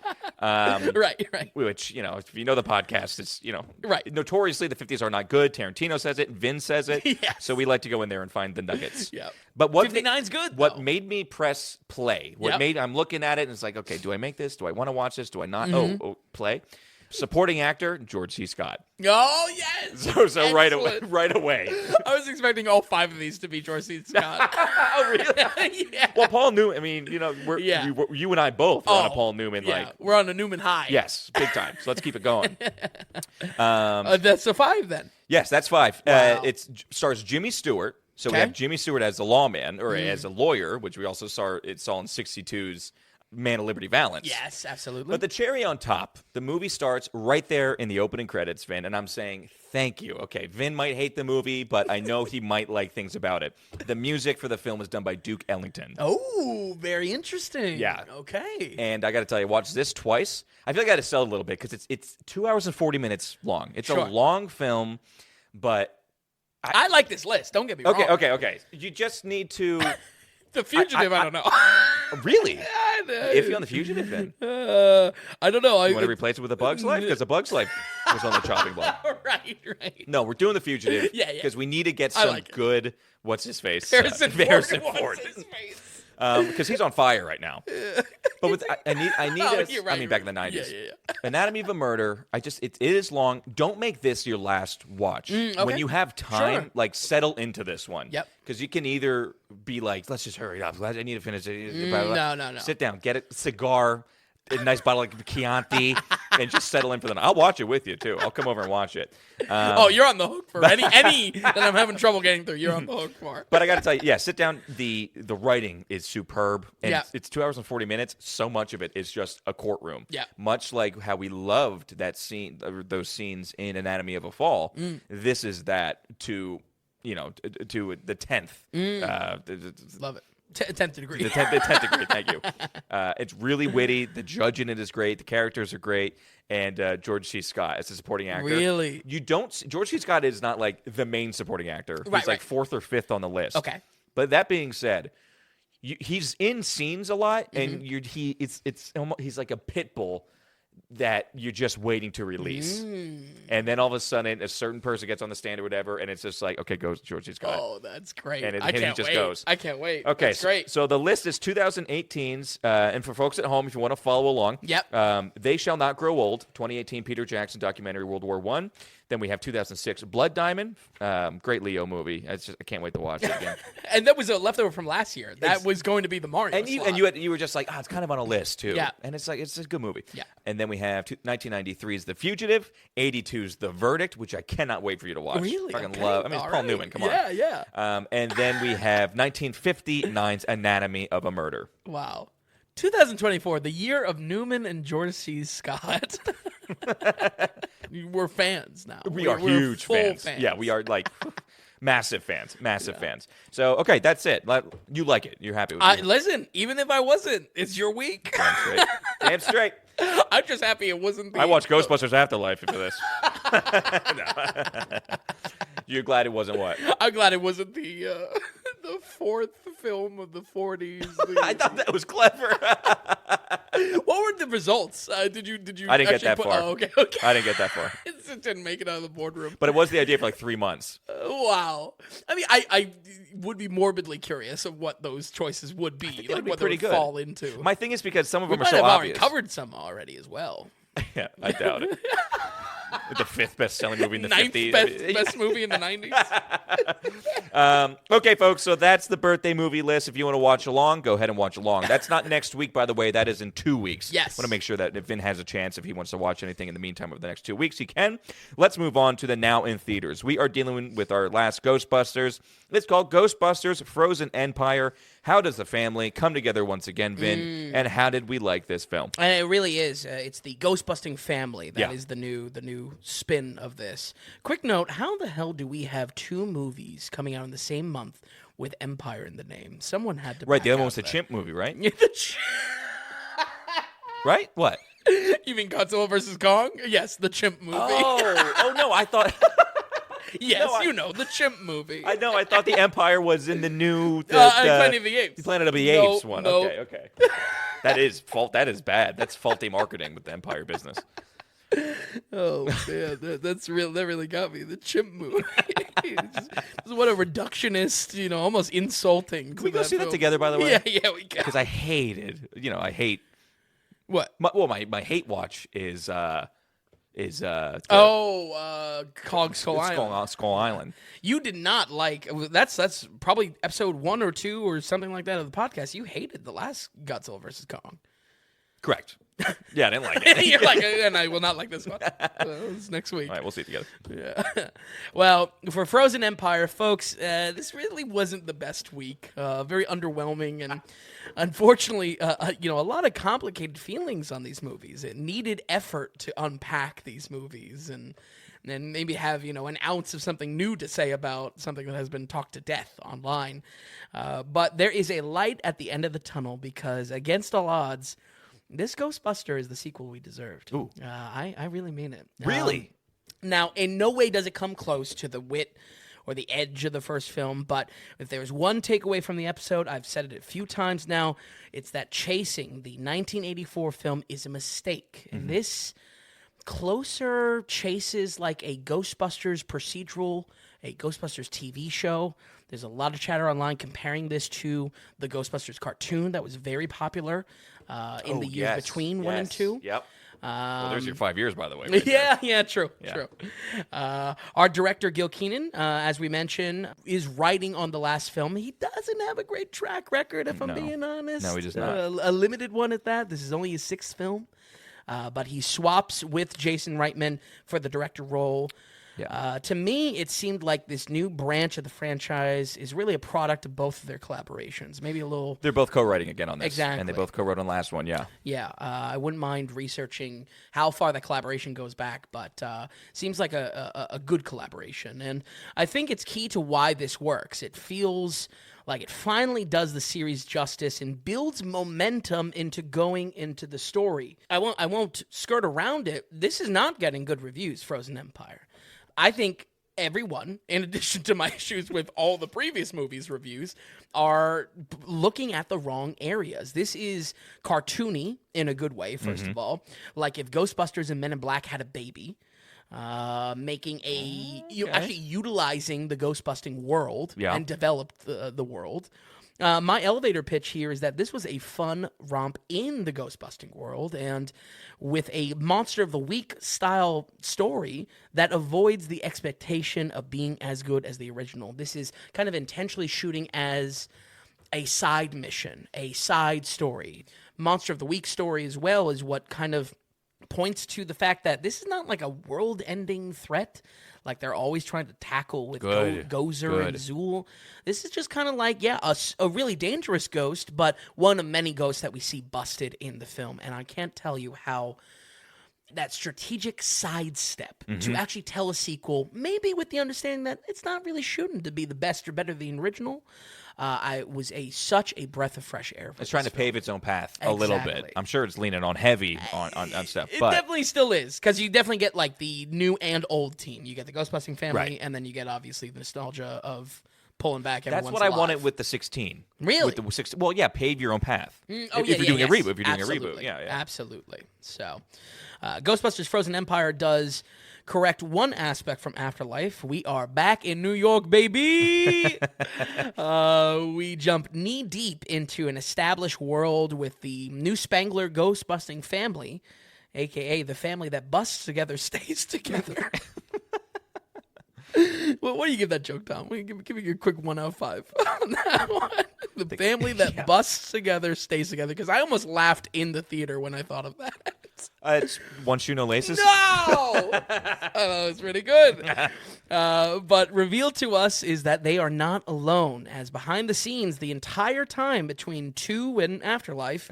Right. Which, if you know the podcast, it's, Right. notoriously the 50s are not good. Tarantino says it. Vin says it. Yes. So we like to go in there and find the nuggets. Yeah. But what 59's good, What though. made me press play, I'm looking at it and it's like, okay, do I make this? Do I want to watch this? Do I not? Oh, play. Supporting actor, George C. Scott. Oh, yes. So right away. I was expecting all 5 of these to be George C. Scott. Oh, really? Yeah. Well, Paul Newman, I mean, you and I both are on a Paul Newman. We're on a Newman high. Yes, big time. So let's keep it going. That's a 5 then. Yes, that's 5. Wow. It stars Jimmy Stewart. So we have Jimmy Stewart as a lawman, or as a lawyer, which we also saw in 62's Man of Liberty Valance. Yes, absolutely. But the cherry on top, the movie starts right there in the opening credits, Vin, and I'm saying thank you. Okay, Vin might hate the movie, but I know he might like things about it. The music for the film is done by Duke Ellington. Oh, very interesting. Yeah. Okay. And I got to tell you, watch this twice. I feel like I got to sell it a little bit because it's 2 hours and 40 minutes long. It's a long film, but... I like this list. Don't get me wrong. Okay. You just need to... The Fugitive, I don't know. Really? Iffy on The Fugitive, then? I don't know. You want to replace it with A Bug's Life? Because A Bug's Life was on the chopping block. Right. No, we're doing The Fugitive. Yeah. Because we need to get some good... What's his face? Harrison Ford. What's his face? Because he's on fire right now. But with I need us. You're right, back in the 90s. Yeah. Anatomy of a Murder. It is long. Don't make this your last watch. Okay. When you have time, Sure. settle into this one. Yep. Because you can either be like, let's just hurry up. I need to finish it. No. Sit down, get a cigar, a nice bottle of Chianti and just settle in for the night. I'll watch it with you, too. I'll come over and watch it. You're on the hook for any that I'm having trouble getting through. You're on the hook for. But I got to tell you, sit down. The writing is superb. And it's 2 hours and 40 minutes. So much of it is just a courtroom. Yeah. Much like how we loved that scene, those scenes in Anatomy of a Fall. This is that to the 10th. Love it. 10th degree. The 10th degree, thank you. It's really witty. The judge in it is great. The characters are great. And George C. Scott as a supporting actor. Really? George C. Scott is not like the main supporting actor. Right, He's like fourth or fifth on the list. Okay. But that being said, he's in scenes a lot, and he's like a pit bull that you're just waiting to release. And then all of a sudden, a certain person gets on the stand or whatever, and it's just like, okay, goes George C. Scott. Oh, that's great. And I can't he just wait. goes. I can't wait. Okay, that's great. So the list is 2018's, and for folks at home, if you want to follow along, They Shall Not Grow Old, 2018 Peter Jackson documentary, World War I. Then we have 2006 Blood Diamond, great Leo movie. I can't wait to watch it again. And that was a leftover from last year. That was going to be the Mario slot. And you were just like, it's kind of on a list too. Yeah. And it's a good movie. Yeah. And then we have 1993's The Fugitive, 82's The Verdict, which I cannot wait for you to watch. Really? Fucking Okay. love. I mean, it's All Paul right. Newman. Come on. Yeah. And then we have 1959's Anatomy of a Murder. Wow. 2024, the year of Newman and George C. Scott. We're fans now. We are we're huge full fans. Yeah, we are like massive fans. Fans. So, okay, that's it. You like it. You're happy with it. Listen, even if I wasn't, it's your week. Damn straight. Damn straight. I'm just happy it wasn't I watched Ghostbusters Afterlife for this. You're glad it wasn't what? I'm glad it wasn't the fourth film of the 40s. I thought that was clever. What were the results? Did you? I didn't get that far. Oh, okay. I didn't get that far. It didn't make it out of the boardroom. But it was the idea for like 3 months. Wow. I mean, I would be morbidly curious of what those choices would be. Like what pretty they would good. fall into. My thing is because some of we them are might so have already obvious. covered some already as well. Yeah, I doubt it. The fifth best-selling movie in the Ninth 50s. best movie in the 90s. Okay, folks, so that's the birthday movie list. If you want to watch along, go ahead and watch along. That's not next week, by the way. That is in 2 weeks. Yes. I want to make sure that if Vin has a chance, if he wants to watch anything in the meantime over the next 2 weeks, he can. Let's move on to the now in theaters. We are dealing with our last Ghostbusters. It's called Ghostbusters Frozen Empire. How does the family come together once again, Vin? And how did we like this film? And it really is. It's the Ghostbusting family. That Yeah. is the new spin of this. Quick note, how the hell do we have 2 movies coming out in the same month with Empire in the name? Someone had to Right, back the other one out was the that. chimp movie, right? The chimp. Right? What? You mean Godzilla vs. Kong? Yes, the chimp movie. Oh no, I thought... Yes, No, the chimp movie. I know, I thought the Empire was in the new... Planet of the Apes. Planet of the No, Apes one. no. Okay. That is bad. That's faulty marketing with the Empire business. Oh man, that's real. That really got me. The chimp movie. What a reductionist, almost insulting. Can we go see that together, by the way? Yeah, we can. Because I hate What? my hate watch is Kong Skull Island. Skull Island. You did not like. That's probably episode 1 or 2 or something like that of the podcast. You hated the last Godzilla vs. Kong. Correct. Yeah, I didn't like it. You're like, and I will not like this one. It's next week. All right, we'll see it together. Yeah. Well, for Frozen Empire, folks, this really wasn't the best week. Very underwhelming, and unfortunately, a lot of complicated feelings on these movies. It needed effort to unpack these movies and maybe have an ounce of something new to say about something that has been talked to death online. But there is a light at the end of the tunnel because, against all odds, this Ghostbuster is the sequel we deserved. Ooh. I really mean it. Really? Now, in no way does it come close to the wit or the edge of the first film, but if there's one takeaway from the episode, I've said it a few times now, it's that chasing the 1984 film is a mistake. And this closer chases like a Ghostbusters procedural, a Ghostbusters TV show. There's a lot of chatter online comparing this to the Ghostbusters cartoon that was very popular in the years between 1 and 2. Yep. Well, there's your 5 years, by the way. True. Our director, Gil Keenan, as we mentioned, is writing on the last film. He doesn't have a great track record, if I'm being honest. No, he does not. A limited one at that. This is only his 6th film. But he swaps with Jason Reitman for the director role. Yeah. To me, it seemed like this new branch of the franchise is really a product of both of their collaborations. Maybe a little... They're both co-writing again on this. Exactly. And they both co-wrote on the last one, yeah. Yeah, I wouldn't mind researching how far that collaboration goes back, but seems like a good collaboration. And I think it's key to why this works. It feels like it finally does the series justice and builds momentum into going into the story. I won't skirt around it. This is not getting good reviews, Frozen Empire. I think everyone, in addition to my issues with all the previous movies' reviews, are looking at the wrong areas. This is cartoony in a good way, first of all. Like if Ghostbusters and Men in Black had a baby, making actually utilizing the ghostbusting world and developed the world. My elevator pitch here is that this was a fun romp in the ghostbusting world, and with a Monster of the Week style story that avoids the expectation of being as good as the original. This is kind of intentionally shooting as a side mission, a side story. Monster of the Week story as well is what kind of points to the fact that this is not like a world-ending threat like they're always trying to tackle with Gozer and Zool. This is just kind of like, a really dangerous ghost, but one of many ghosts that we see busted in the film. And I can't tell you how that strategic sidestep to actually tell a sequel, maybe with the understanding that it's not really shooting to be the best or better than the original, was such a breath of fresh air. It's trying to pave its own path a little bit. I'm sure it's leaning on heavy on stuff. It definitely still is, because you definitely get like the new and old team. You get the Ghostbusting family, and then you get obviously the nostalgia of pulling back everyone's That's what I wanted with the 16. Really? With the 16, well, yeah, pave your own path. If you're doing a reboot. Yeah. Absolutely. So, Ghostbusters Frozen Empire does correct one aspect from Afterlife. We are back in New York, baby! We jump knee-deep into an established world with the New Spangler ghost-busting family, a.k.a. the family that busts together stays together. Well, what do you give that joke, Tom? Give me your quick 1 out of 5 on that one. The family that busts together stays together, because I almost laughed in the theater when I thought of that. It's One Shoe No Laces. No! Oh, it's pretty good. But revealed to us is that they are not alone, as behind the scenes, the entire time between 2 and Afterlife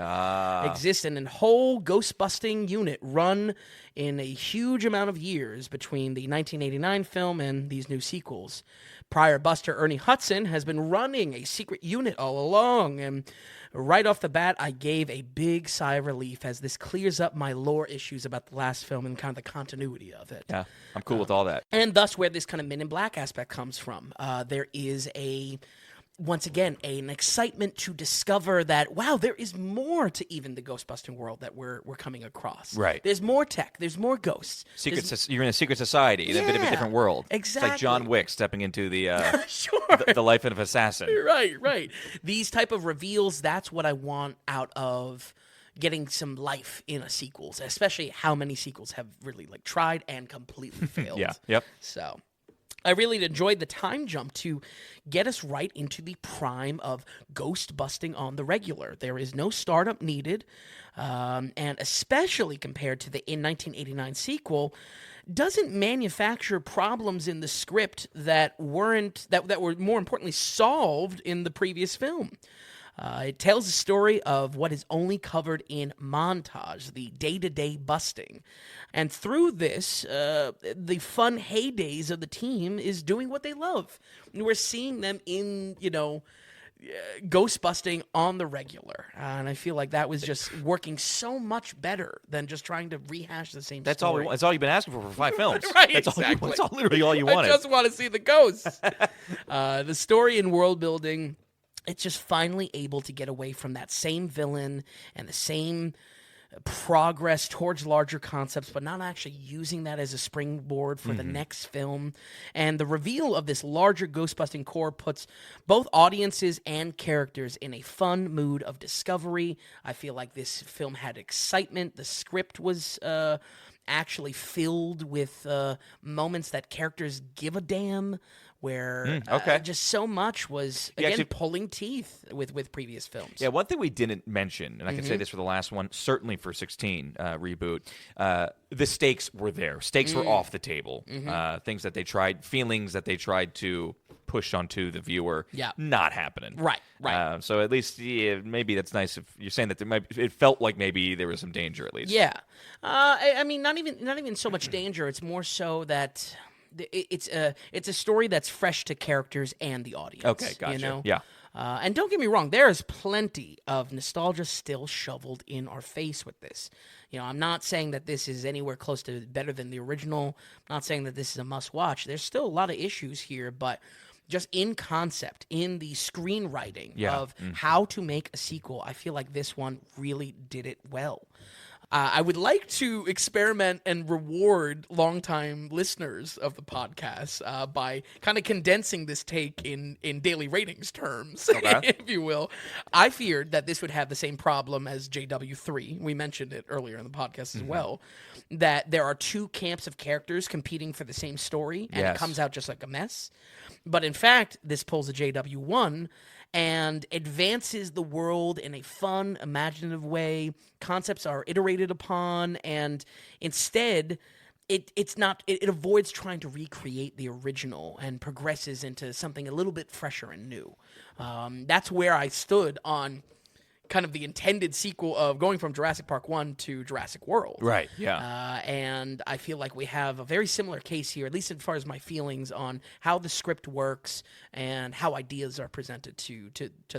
exists in a whole ghost-busting unit run in a huge amount of years between the 1989 film and these new sequels. Prior Buster Ernie Hudson has been running a secret unit all along, and right off the bat, I gave a big sigh of relief as this clears up my lore issues about the last film and kind of the continuity of it. Yeah, I'm cool with all that. And thus where this kind of Men in Black aspect comes from. There is once again, an excitement to discover that, wow, there is more to even the ghostbusting world that we're coming across. Right. There's more tech. There's more ghosts. You're in a secret society in a bit of a different world. Exactly. It's like John Wick stepping into the sure. the life of an assassin. Right. These type of reveals, that's what I want out of getting some life in a sequels, especially how many sequels have really tried and completely failed. Yep. So I really enjoyed the time jump to get us right into the prime of ghost busting on the regular. There is no startup needed, and especially compared to the 1989 sequel, doesn't manufacture problems in the script that were more importantly solved in the previous film. It tells the story of what is only covered in montage, the day-to-day busting. And through this, the fun heydays of the team is doing what they love. And we're seeing them in, ghost busting on the regular. And I feel like that was just working so much better than just trying to rehash the same story. That's all you've been asking for 5 films. Right, That's all literally all you wanted. I just want to see the ghosts. The story and world building, it's just finally able to get away from that same villain and the same progress towards larger concepts, but not actually using that as a springboard for the next film. And the reveal of this larger ghost-busting core puts both audiences and characters in a fun mood of discovery. I feel like this film had excitement. The script was actually filled with moments that characters give a damn, where just so much was, again, pulling teeth with previous films. Yeah, one thing we didn't mention, and I can say this for the last one, certainly for 16 reboot, the stakes were there. Stakes were off the table. Things that they tried, feelings that they tried to push onto the viewer, not happening. Right. So at least maybe that's nice if you're saying that it felt like maybe there was some danger at least. Yeah. I mean, not even so much danger. It's more so that it's a story that's fresh to characters and the audience. Okay, gotcha. You know? Yeah. And don't get me wrong, there is plenty of nostalgia still shoveled in our face with this. You know, I'm not saying that this is anywhere close to better than the original. I'm not saying that this is a must-watch. There's still a lot of issues here, but just in concept, in the screenwriting of how to make a sequel, I feel like this one really did it well. I would like to experiment and reward longtime listeners of the podcast by kind of condensing this take in daily ratings terms, if you will. I feared that this would have the same problem as JW3. We mentioned it earlier in the podcast as well, that there are two camps of characters competing for the same story, and it comes out just like a mess. But in fact, this pulls a JW1 and advances the world in a fun, imaginative way. Concepts are iterated upon, and instead, it avoids trying to recreate the original and progresses into something a little bit fresher and new. That's where I stood on kind of the intended sequel of going from Jurassic Park 1 to Jurassic World. Right, yeah. And I feel like we have a very similar case here, at least as far as my feelings on how the script works and how ideas are presented to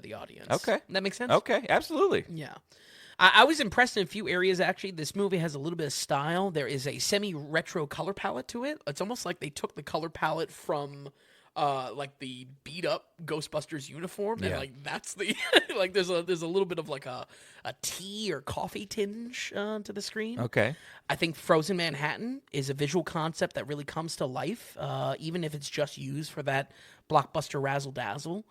the audience. Okay. That makes sense? Okay, absolutely. Yeah. I was impressed in a few areas, actually. This movie has a little bit of style. There is a semi-retro color palette to it. It's almost like they took the color palette from like the beat up Ghostbusters uniform, and like that's the like there's a little bit of like a tea or coffee tinge to the screen. Okay. I think Frozen Manhattan is a visual concept that really comes to life, even if it's just used for that blockbuster razzle dazzle.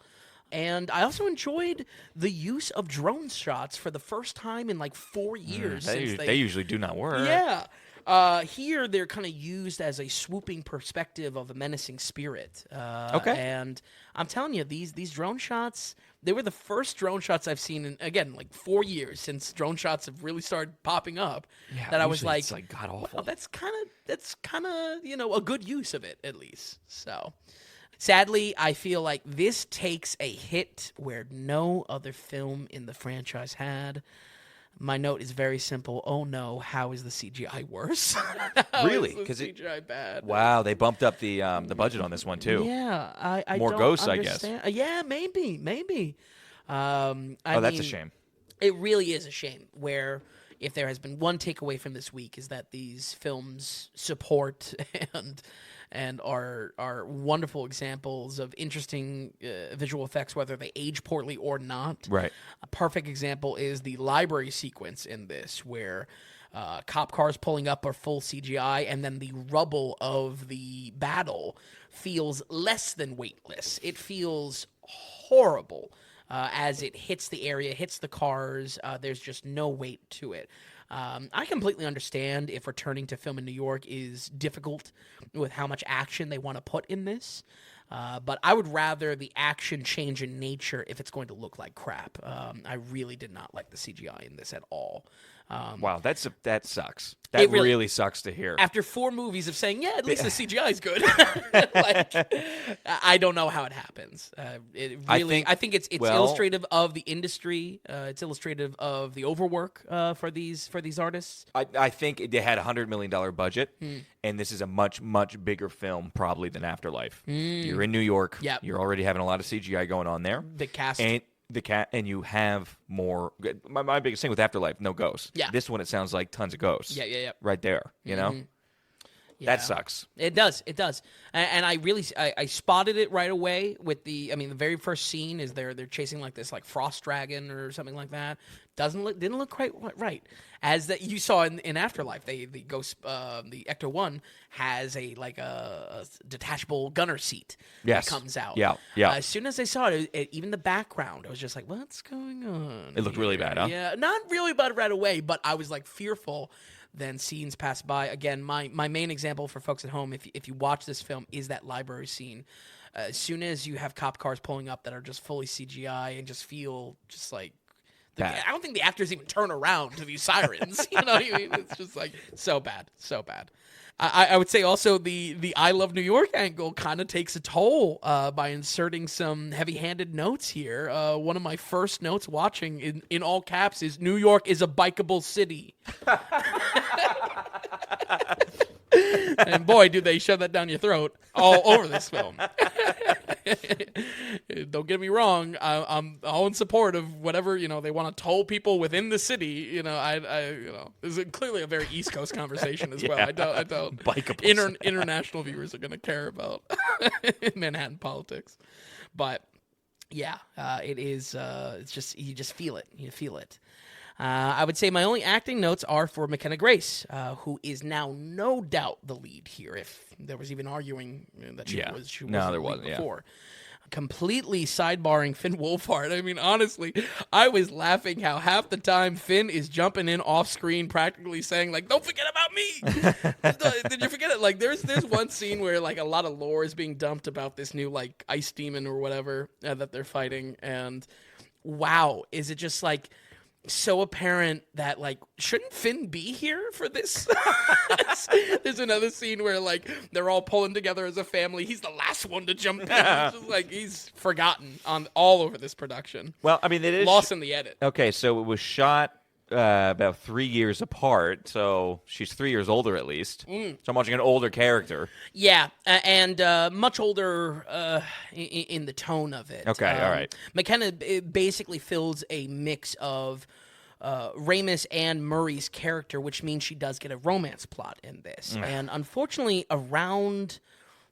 And I also enjoyed the use of drone shots for the first time in like 4 years. They usually do not work. Yeah. Here, they're kind of used as a swooping perspective of a menacing spirit. And I'm telling you, these drone shots, they were the first drone shots I've seen in, again, like 4 years since drone shots have really started popping up. Yeah, that I was like, it's like god awful. Well, that's kind of you know, a good use of it, at least. So sadly, I feel like this takes a hit where no other film in the franchise had. My note is very simple. Oh no, how is the CGI worse? Really? Because CGI bad. Wow, they bumped up the budget on this one too. Yeah, I more don't ghosts, understand. I guess. Yeah, maybe. That's a shame. It really is a shame. Where if there has been one takeaway from this week is that these films support and are wonderful examples of interesting visual effects, whether they age poorly or not. Right. A perfect example is the library sequence in this, where cop cars pulling up are full CGI, and then the rubble of the battle feels less than weightless. It feels horrible as it hits the area, hits the cars. There's just no weight to it. I completely understand if returning to film in New York is difficult with how much action they want to put in this. But I would rather the action change in nature if it's going to look like crap. I really did not like the CGI in this at all. Wow, that sucks. That really sucks to hear. After 4 movies of saying, yeah, at least the CGI is good. I don't know how it happens. I think it's illustrative of the industry. It's illustrative of the overwork for these artists. I think they had $100 million budget, and this is a much, much bigger film probably than Afterlife. You're in New York. Yep. You're already having a lot of CGI going on there. The cast. And you have more. My biggest thing with Afterlife, no ghosts. Yeah. This one, it sounds like tons of ghosts. Yeah. Right there, you know? Yeah. That sucks. It does. And I really spotted it right away with the very first scene is they're chasing like this like frost dragon or something like that. didn't look quite right. As that you saw in Afterlife, the Ecto 1 has a detachable gunner seat that comes out. Yeah. As soon as I saw it, even the background, I was just like, "What's going on?" It looked really bad, huh? Yeah, not really bad right away, but I was like fearful. Then scenes pass by. Again, my main example for folks at home, if you watch this film, is that library scene. As soon as you have cop cars pulling up that are just fully CGI and just feel just like. I don't think the actors even turn around to these sirens. You know what I mean? It's just like so bad. I would say also the I Love New York angle kind of takes a toll by inserting some heavy-handed notes here. One of my first notes watching in all caps is New York is a bikeable city. And boy, do they shove that down your throat all over this film. Don't get me wrong. I'm all in support of whatever they want to toll people within the city. This is clearly a very East Coast conversation as well. I don't. International viewers are going to care about Manhattan politics, but yeah, it is. It's just you just feel it. You feel it. I would say my only acting notes are for McKenna Grace, who is now no doubt the lead here. If there was even arguing that she was the lead before. Completely sidebarring Finn Wolfhard. I mean, honestly, I was laughing how half the time Finn is jumping in off screen, practically saying like, "Don't forget about me." Did you forget it? Like, there's one scene where like a lot of lore is being dumped about this new like ice demon or whatever that they're fighting, and wow, is it just like so apparent that like shouldn't Finn be here for this? There's another scene where like they're all pulling together as a family. He's the last one to jump in. It's just like he's forgotten on all over this production. Well, I mean, it is lost in the edit. Okay, so it was shot about 3 years apart, so she's 3 years older at least. So I'm watching an older character. Yeah, and much older in the tone of it. Okay, all right. McKenna basically fills a mix of Ramis and Murray's character, which means she does get a romance plot in this. And unfortunately, around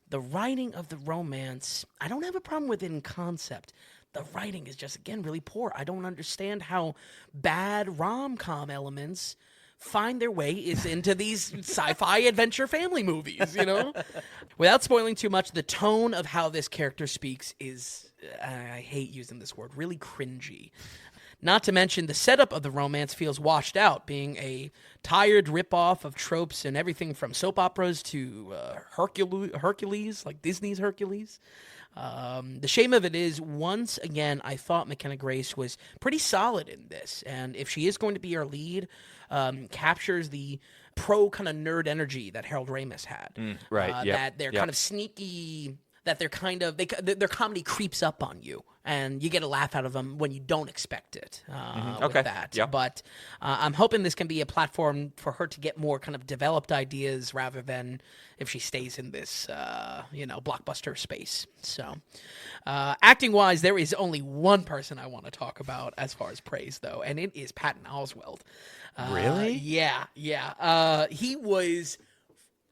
the writing of the romance, I don't have a problem with it in concept. The writing is just, again, really poor. I don't understand how bad rom-com elements find their way into these sci-fi adventure family movies, Without spoiling too much, the tone of how this character speaks is, I hate using this word, really cringy. Not to mention the setup of the romance feels washed out, being a tired ripoff of tropes and everything from soap operas to Hercules, like Disney's Hercules. The shame of it is, once again, I thought McKenna Grace was pretty solid in this, and if she is going to be our lead, captures the pro kind of nerd energy that Harold Ramis had. Right. That they're kind of sneaky. That they're kind of their comedy creeps up on you, and you get a laugh out of them when you don't expect it. With that, but I'm hoping this can be a platform for her to get more kind of developed ideas rather than if she stays in this blockbuster space. So, acting wise, there is only one person I want to talk about as far as praise, though, and it is Patton Oswalt. Really? Yeah. He was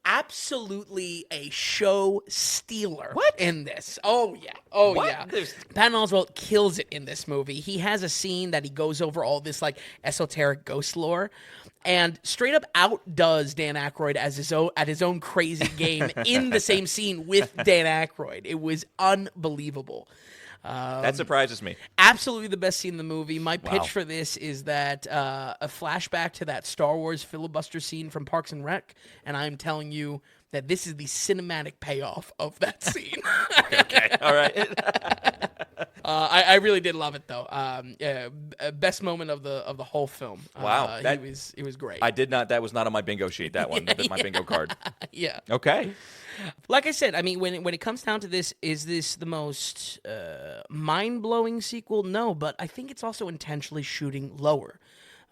absolutely a show stealer in this. Oh, yeah. Patton Oswalt kills it in this movie. He has a scene that he goes over all this, like, esoteric ghost lore and straight up outdoes Dan Aykroyd at his own crazy game in the same scene with Dan Aykroyd. It was unbelievable. That surprises me. Absolutely the best scene in the movie. My pitch for this is that a flashback to that Star Wars filibuster scene from Parks and Rec, and I'm telling you that this is the cinematic payoff of that scene. Okay, all right. I really did love it though. Best moment of the whole film. Wow, it was great. I did not. That was not on my bingo sheet. That one, my bingo card. Yeah. Okay. Like I said, I mean, when it comes down to this, is this the most mind-blowing sequel? No, but I think it's also intentionally shooting lower.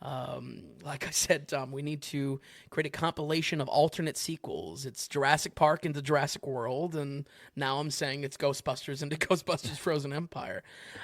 Like I said, we need to create a compilation of alternate sequels. It's Jurassic Park into Jurassic World, and now I'm saying it's Ghostbusters into Ghostbusters Frozen Empire.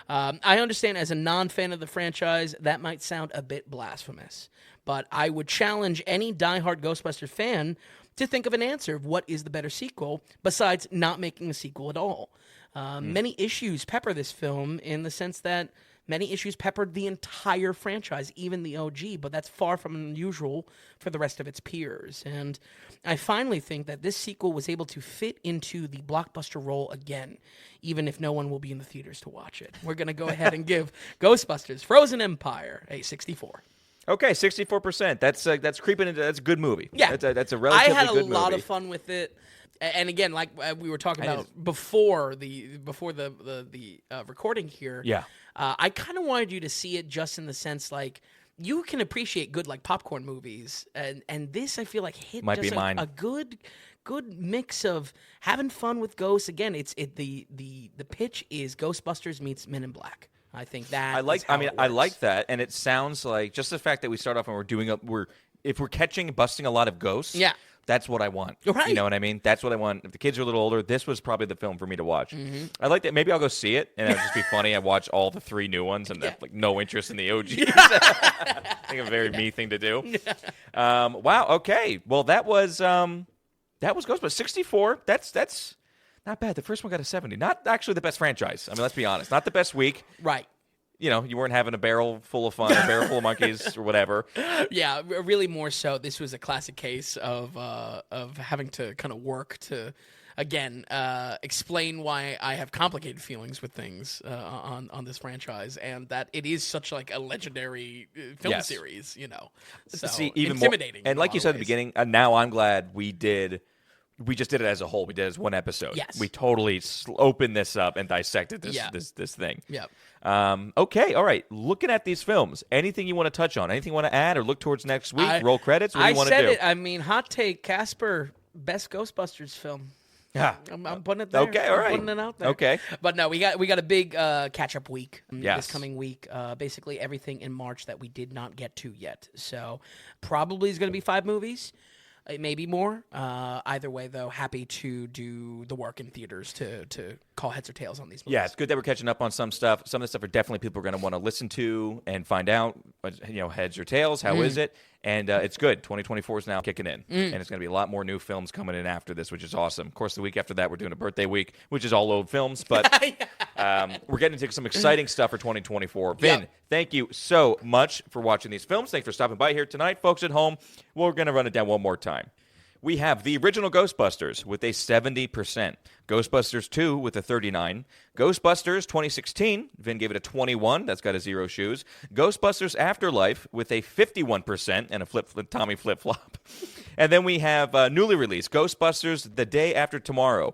I understand as a non-fan of the franchise, that might sound a bit blasphemous, but I would challenge any diehard Ghostbusters fan to think of an answer of what is the better sequel besides not making a sequel at all. Many issues pepper this film in the sense that Many issues peppered the entire franchise, even the OG, but that's far from unusual for the rest of its peers. And I finally think that this sequel was able to fit into the blockbuster role again, even if no one will be in the theaters to watch it. We're going to go ahead and give Ghostbusters Frozen Empire a 64. Okay, 64%. That's creeping into. That's a good movie. Yeah, that's a relatively good movie. I had a lot of fun with it. And again, like we were talking about before the recording here, I kind of wanted you to see it just in the sense like you can appreciate good like popcorn movies, and this I feel like hit might just be mine. A good mix of having fun with ghosts. Again, the pitch is Ghostbusters meets Men in Black. I think that I like that, and it sounds like just the fact that we start off and if we're catching and busting a lot of ghosts. Yeah. That's what I want. Right. You know what I mean? That's what I want. If the kids are a little older, this was probably the film for me to watch. Mm-hmm. I like that. Maybe I'll go see it, and it'll just be funny. I watch all the 3 new ones and have like no interest in the OGs. I think a very me thing to do. Wow. Okay. Well, that was Ghostbusters 64. That's not bad. The first one got a 70. Not actually the best franchise. I mean, let's be honest. Not the best week. Right. You know, you weren't having a barrel full of fun, a barrel full of monkeys, or whatever. Yeah, really more so. This was a classic case of having to kind of work to, again, explain why I have complicated feelings with things on this franchise, and that it is such like a legendary film series. You know, so see, even intimidating. More, and like you said at the beginning, now I'm glad we just did it as a whole. We did it as one episode. Yes. We totally opened this up and dissected this thing. Yep. Okay, all right. Looking at these films, anything you want to touch on? Anything you want to add or look towards next week? Roll credits? What do you want to do? I said it. I mean, hot take, Casper, best Ghostbusters film. Yeah. I'm putting it there. Okay, all right. I'm putting it out there. Okay. But no, we got a big catch-up week this coming week. Basically everything in March that we did not get to yet. So probably is going to be 5 movies. It may be more. Either way, though, happy to do the work in theaters to call heads or tails on these movies. Yeah, it's good that we're catching up on some stuff. Some of the stuff are definitely people are going to want to listen to and find out, heads or tails, how is it? And it's good. 2024 is now kicking in. And it's going to be a lot more new films coming in after this, which is awesome. Of course, the week after that, we're doing a birthday week, which is all old films. But we're getting into some exciting stuff for 2024. Vin, thank you so much for watching these films. Thanks for stopping by here tonight. Folks at home, we're going to run it down one more time. We have the original Ghostbusters with a 70%. Ghostbusters 2 with a 39. Ghostbusters 2016, Vin gave it a 21. That's got a 0 shoes. Ghostbusters Afterlife with a 51% and a Tommy flip-flop. And then we have newly released Ghostbusters The Day After Tomorrow.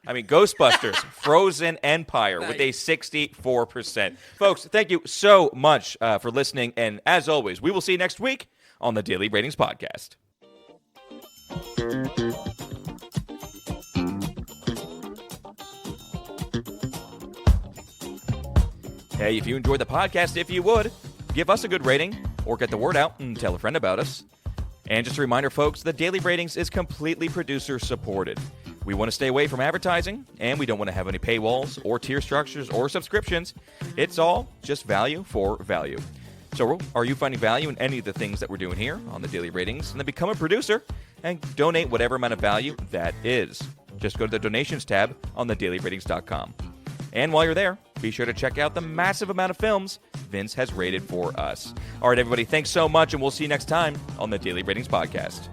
Ghostbusters Frozen Empire with a 64%. Folks, thank you so much for listening. And as always, we will see you next week on the Daily Ratings Podcast. Hey, if you enjoyed the podcast, if you would, give us a good rating or get the word out and tell a friend about us. And just a reminder, folks, the Daily Ratings is completely producer supported. We want to stay away from advertising, and we don't want to have any paywalls or tier structures or subscriptions. It's all just value for value. So are you finding value in any of the things that we're doing here on the Daily Ratings? And then become a producer and donate whatever amount of value that is. Just go to the donations tab on thedailyratings.com. And while you're there, be sure to check out the massive amount of films Vince has rated for us. All right, everybody, thanks so much, and we'll see you next time on the Daily Ratings Podcast.